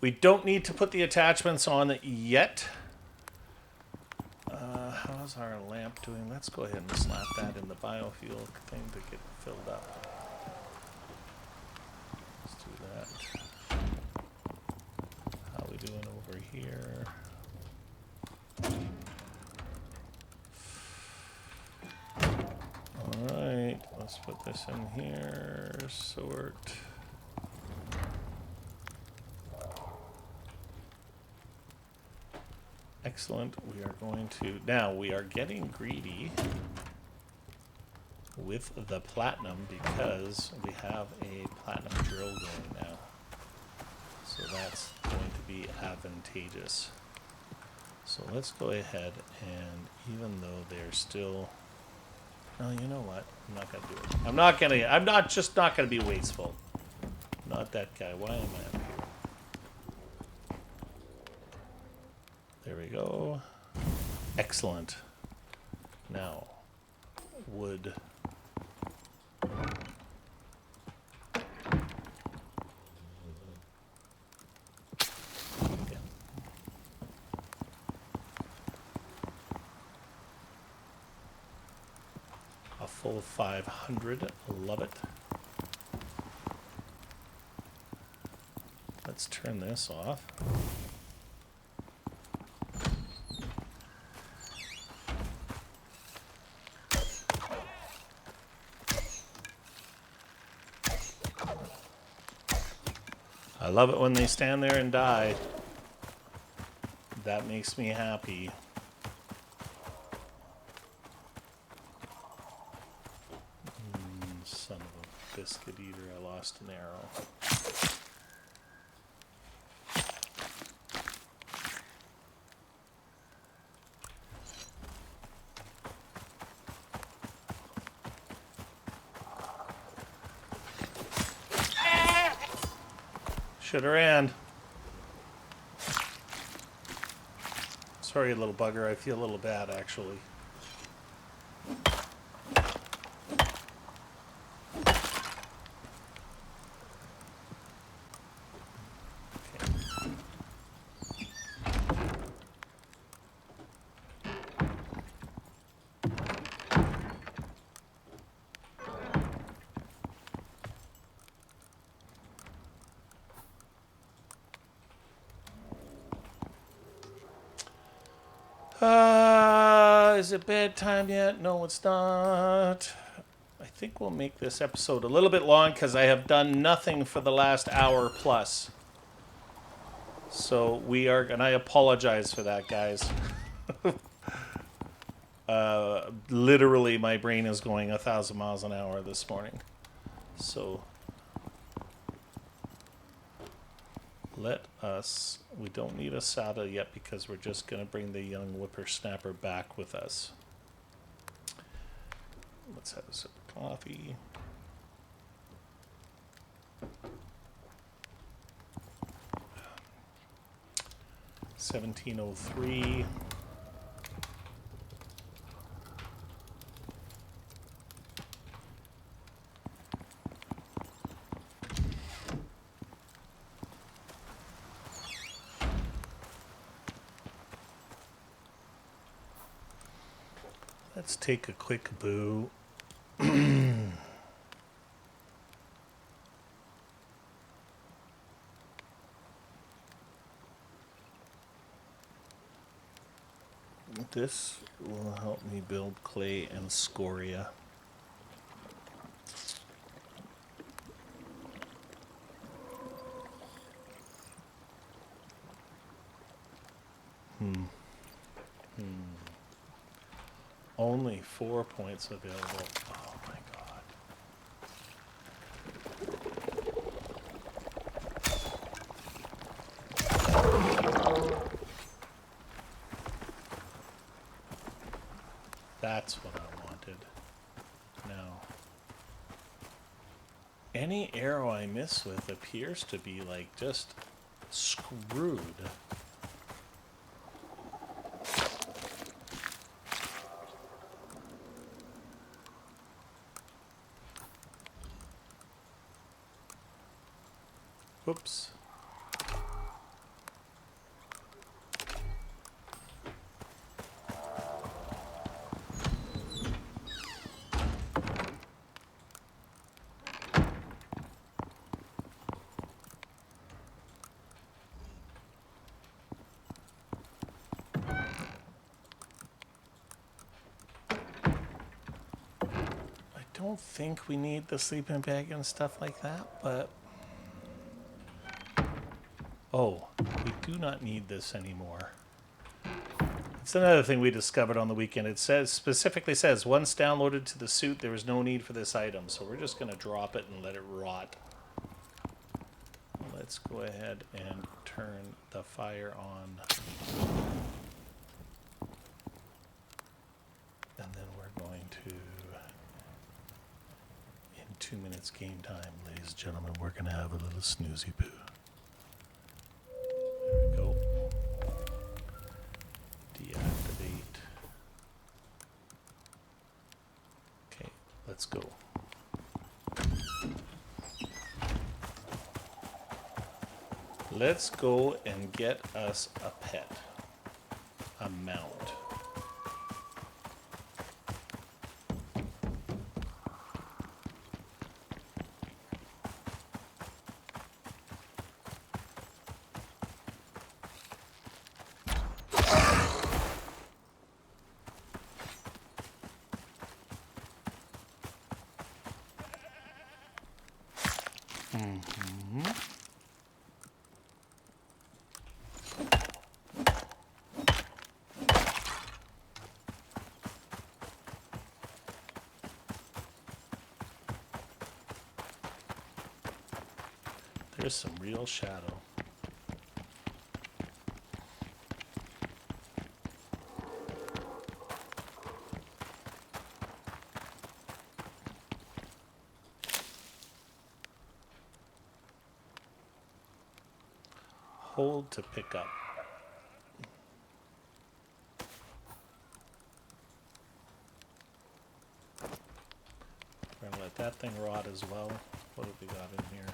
We don't need to put the attachments on yet. How's our lamp doing? Let's go ahead and slap that in the biofuel thing to get filled up. Let's do that. How are we doing over here? Alright, let's put this in here. Sort. Excellent. We are going to... Now, we are getting greedy with the platinum because we have a platinum drill going now. So that's going to be advantageous. So let's go ahead and even though they're still... Oh, you know what? I'm not going to do it. I'm not going to be wasteful. Not that guy. Why am I up here? There we go. Excellent. Now, wood. A full 500. Love it. Let's turn this off. I love it when they stand there and die. That makes me happy. Son of a biscuit eater, I lost an arrow. Should have ran. Sorry, little bugger. I feel a little bad, actually. Is it bedtime yet? No, it's not. I think we'll make this episode a little bit long because I have done nothing for the last hour plus. So we are, and I apologize for that, guys. Literally, my brain is going 1,000 miles an hour this morning. So let us, we don't need a SATA yet because we're just going to bring the young whippersnapper back with us. Let's have a sip of coffee. $17.03. Let's take a quick boo. This will help me build clay and scoria. Only 4 points available. Oh my god. That's what I wanted. Now, any arrow I miss with appears to be like just screwed. Whoops. I don't think we need the sleeping bag and stuff like that, but... Oh, we do not need this anymore. It's another thing we discovered on the weekend. It specifically says once downloaded to the suit, there is no need for this item. So we're just going to drop it and let it rot. Let's go ahead and turn the fire on. And then we're going to, in 2 minutes game time, ladies and gentlemen, we're going to have a little snoozy poo. There we go. Deactivate. Okay, let's go. Let's go and get us a pet. A mount. There's some real shadow. Hold to pick up. We're going to let that thing rot as well. What have we got in here?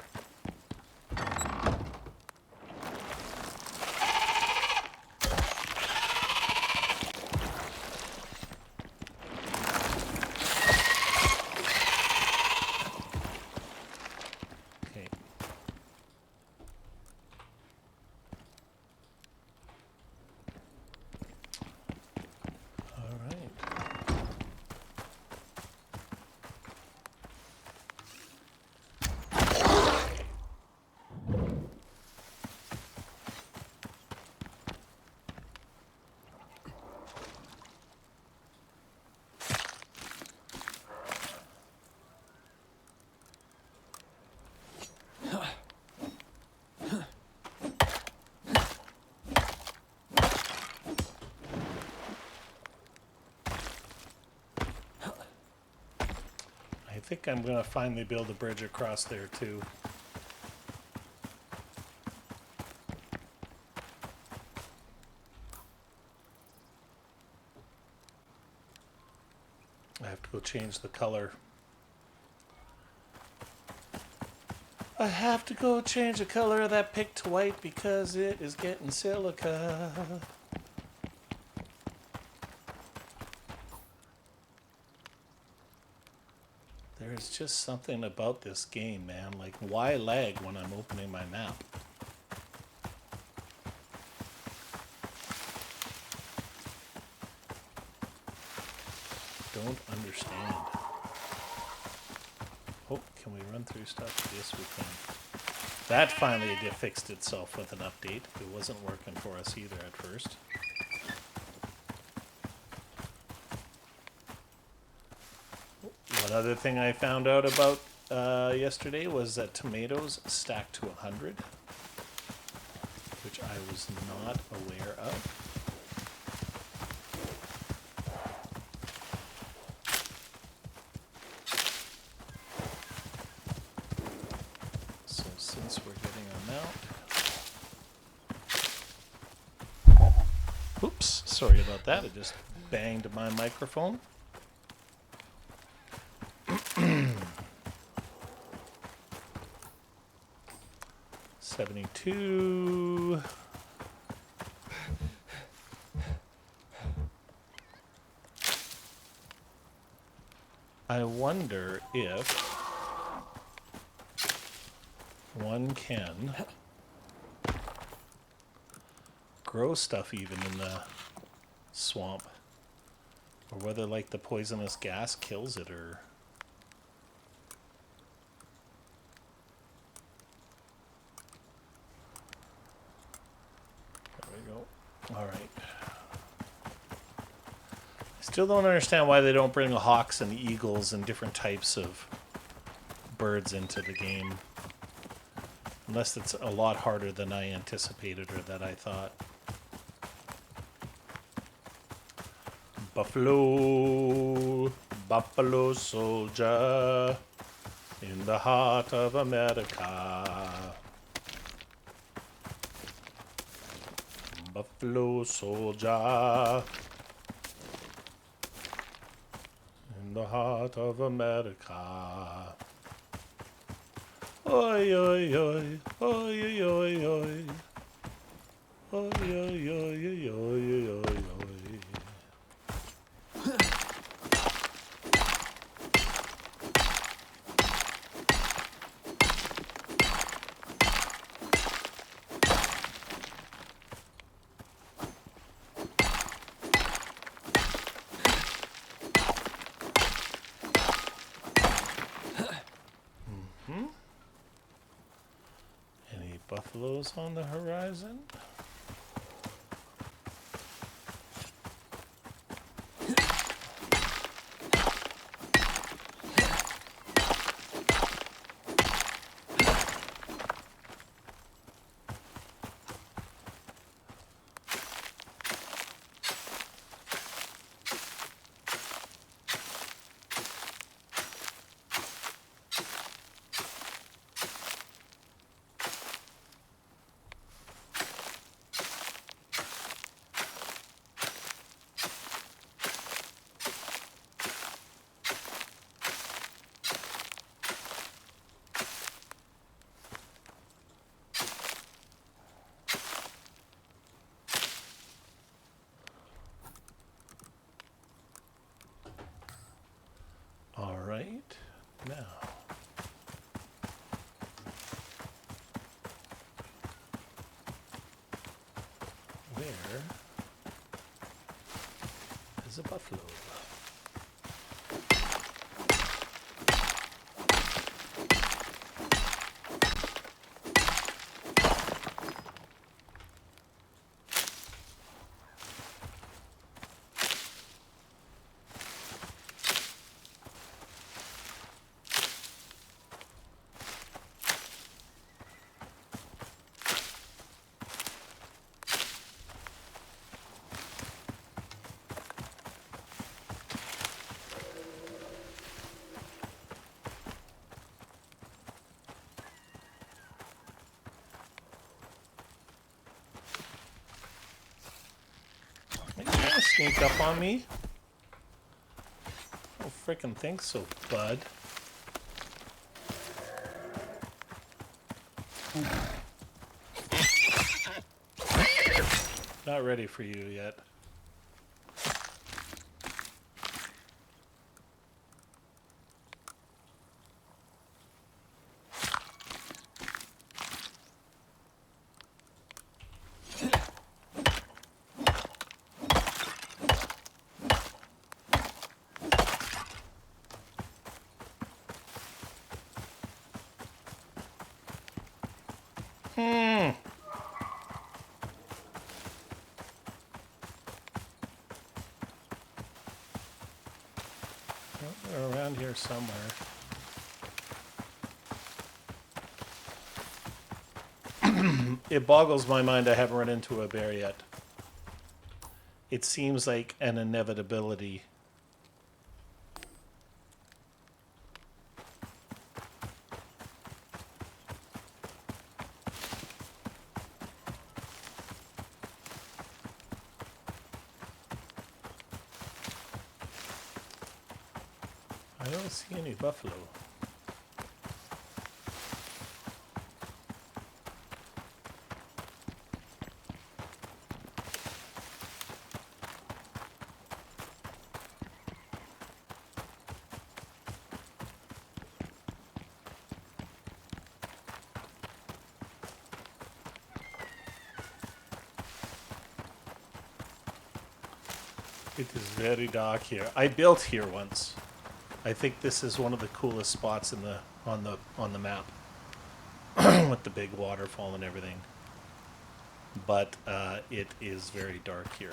I think I'm going to finally build a bridge across there too. I have to go change the color. I have to go change the color of that pick to white because it is getting silica. There's just something about this game, man. Like, why lag when I'm opening my map? Don't understand. Oh, can we run through stuff? Yes, we can. That finally fixed itself with an update. It wasn't working for us either at first. One other thing I found out about yesterday was that tomatoes stack to 100, which I was not aware of. So since we're getting a mount... Oops, sorry about that. I just banged my microphone. 72. I wonder if one can grow stuff even in the swamp, or whether like the poisonous gas kills it, or there we go. All right. Still don't understand why they don't bring hawks and eagles and different types of birds into the game. Unless it's a lot harder than I anticipated or that I thought. Buffalo, Buffalo soldier in the heart of America. Buffalo soldier in the heart of America. Oi, oi, oi, oi, oi, oi, oi. Oi, oi, oi, oi, oi, oi, oi. Any buffaloes on the horizon? All right, now. Where is a buffalo? Are you trying to sneak up on me? I don't frickin' think so, bud. Not ready for you yet. They're around here somewhere. It boggles my mind I haven't run into a bear yet. It seems like an inevitability. I don't see any buffalo. It is very dark here. I built here once. I think this is one of the coolest spots in the on the map with the big waterfall and everything. But it is very dark here.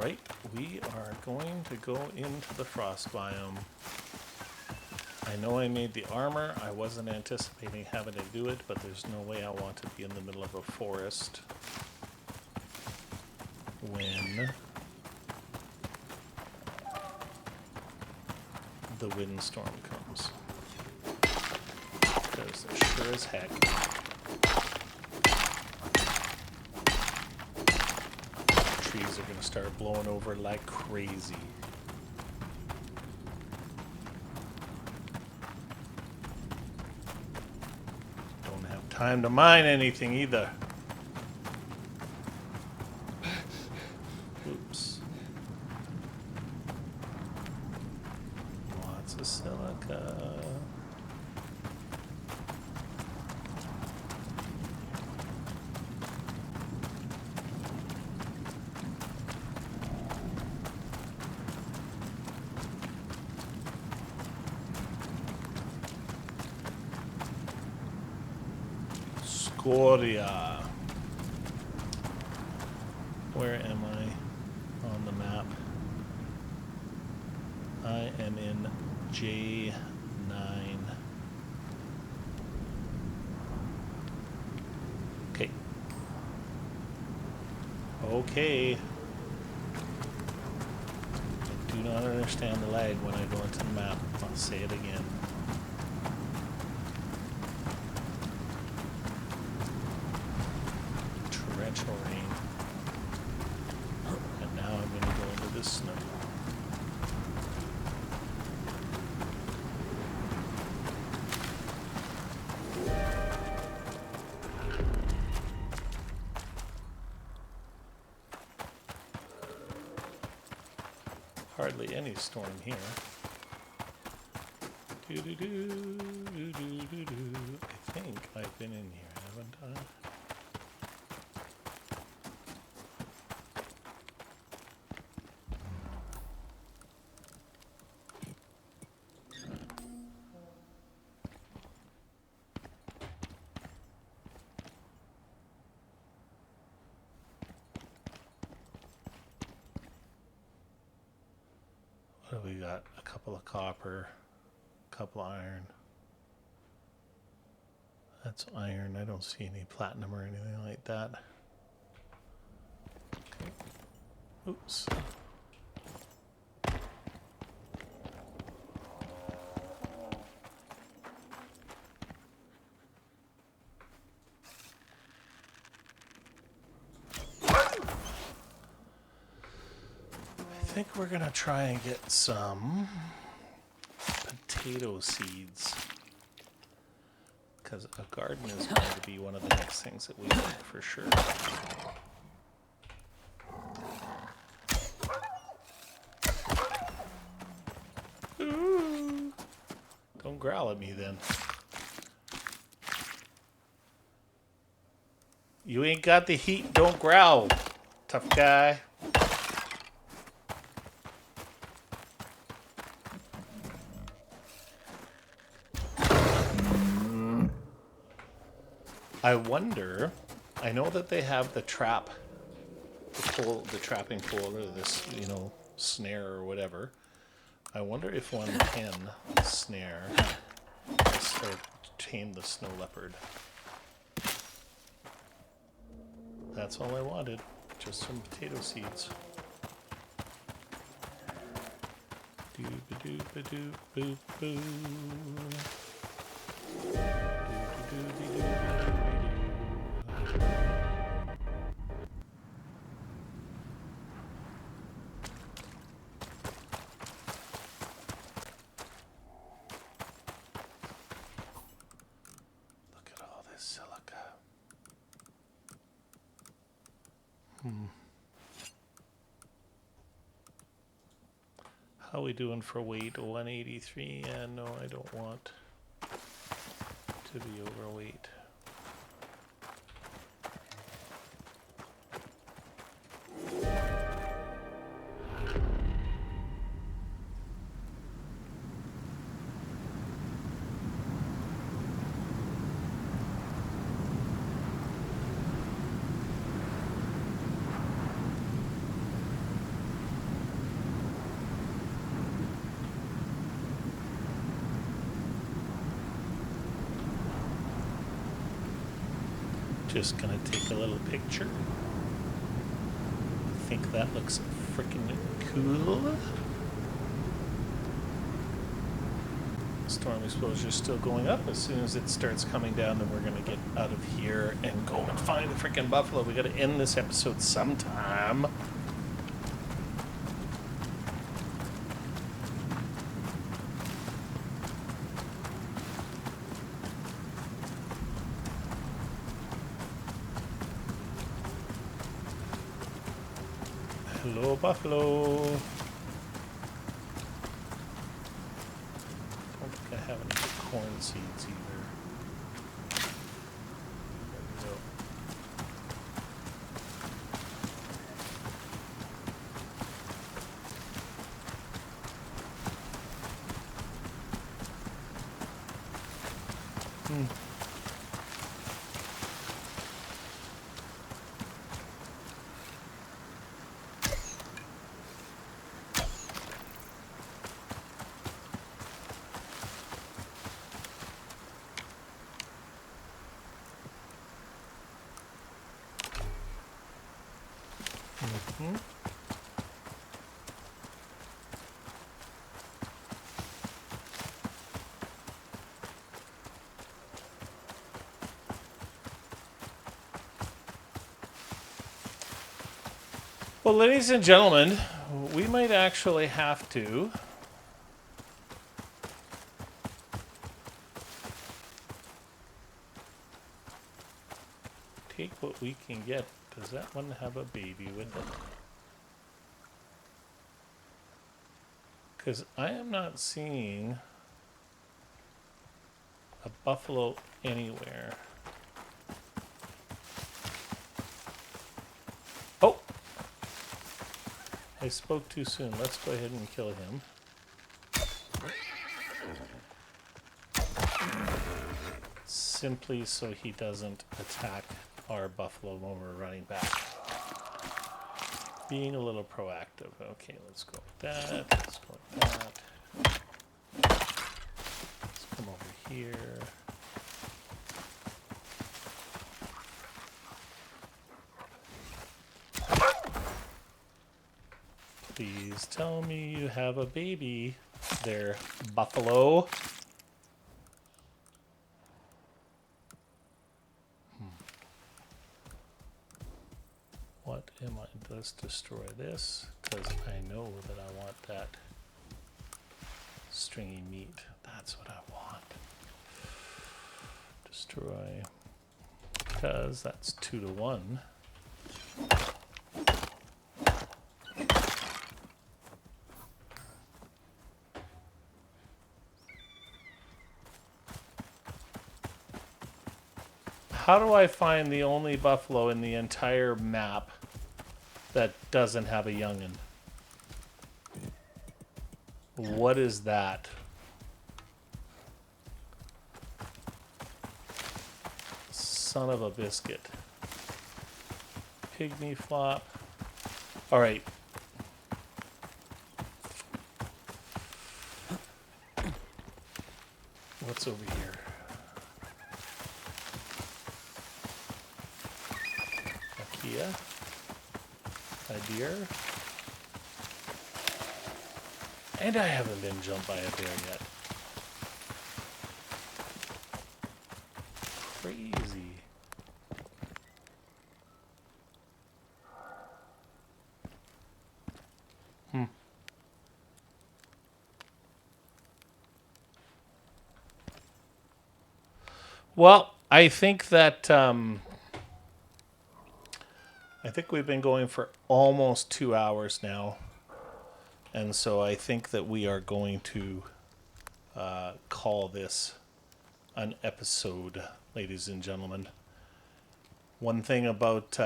Alright, we are going to go into the frost biome. I know I made the armor. I wasn't anticipating having to do it, but there's no way I want to be in the middle of a forest when the windstorm comes. Because sure as heck trees are going to start blowing over like crazy. Don't have time to mine anything either. Oops. Lots of silica. Scoria. Where am I on the map? I am in J9. Okay. Okay. I do not understand the lag when I go into the map. I'll say it again. Torrential rain. And now I'm going to go into this snow. Hardly any storm here. I think I've been in here, haven't I? What do we got? A couple of copper, a couple of iron. That's iron. I don't see any platinum or anything like that. Okay. Oops. I think we're gonna try and get some potato seeds, because a garden is going to be one of the next things that we do for sure. Ooh. Don't growl at me then. You ain't got the heat, don't growl, tough guy. I wonder, I know that they have the trap, the trapping pole, or this, you know, snare or whatever. I wonder if one can snare or tame the snow leopard. That's all I wanted, just some potato seeds. Doo-ba-doo-ba-doo-boo-boo. Look at all this silica. How we doing for weight? 183? Yeah, no, I don't want to be overweight. Just gonna take a little picture. I think that looks freaking cool. Storm exposure is still going up. As soon as it starts coming down, then we're gonna get out of here and go and find the freaking buffalo. We gotta end this episode sometime. Hello, buffalo. Don't think I have any good corn seeds either. There we go. Well, ladies and gentlemen, we might actually have to take what we can get. Does that one have a baby with it? Because I am not seeing a buffalo anywhere. Oh! I spoke too soon. Let's go ahead and kill him. Simply so he doesn't attack our buffalo when we're running back. Being a little proactive. Okay, let's go with that. Let's go with that. Let's come over here. Please tell me you have a baby there, buffalo. What am I? Let's destroy this, because I know that I want that stringy meat. That's what I want. Destroy, because that's 2 to 1. How do I find the only buffalo in the entire map that doesn't have a young'un? What is that? Son of a biscuit. Pygmy flop. Alright. What's over here? A deer. And I haven't been jumped by a bear yet. Crazy. Well, I think that I think we've been going for almost 2 hours now. And so I think that we are going to call this an episode, ladies and gentlemen. One thing about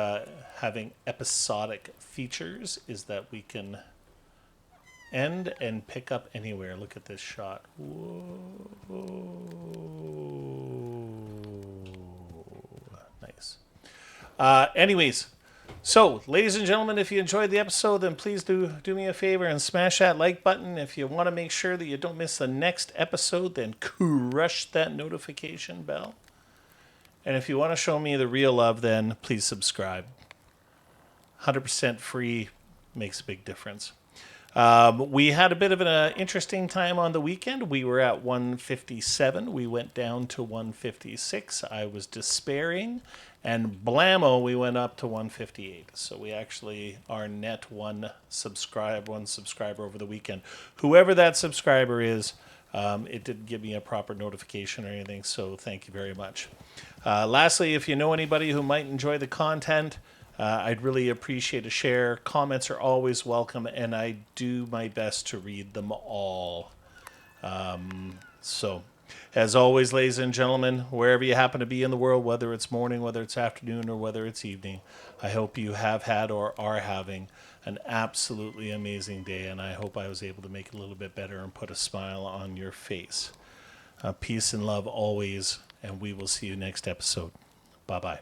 having episodic features is that we can end and pick up anywhere. Look at this shot. Whoa. Nice. Anyways. So, ladies and gentlemen, if you enjoyed the episode, then please do me a favor and smash that like button. If you want to make sure that you don't miss the next episode, then crush that notification bell. And if you want to show me the real love, then please subscribe. 100% free makes a big difference. We had a bit of an interesting time on the weekend. We were at 157. We went down to 156. I was despairing. And blammo, we went up to 158. So we actually are net one subscriber over the weekend. Whoever that subscriber is, it didn't give me a proper notification or anything, so thank you very much. Lastly, if you know anybody who might enjoy the content, I'd really appreciate a share. Comments are always welcome, and I do my best to read them all. So, as always, ladies and gentlemen, wherever you happen to be in the world, whether it's morning, whether it's afternoon, or whether it's evening, I hope you have had or are having an absolutely amazing day, and I hope I was able to make it a little bit better and put a smile on your face. Peace and love always, and we will see you next episode. Bye-bye.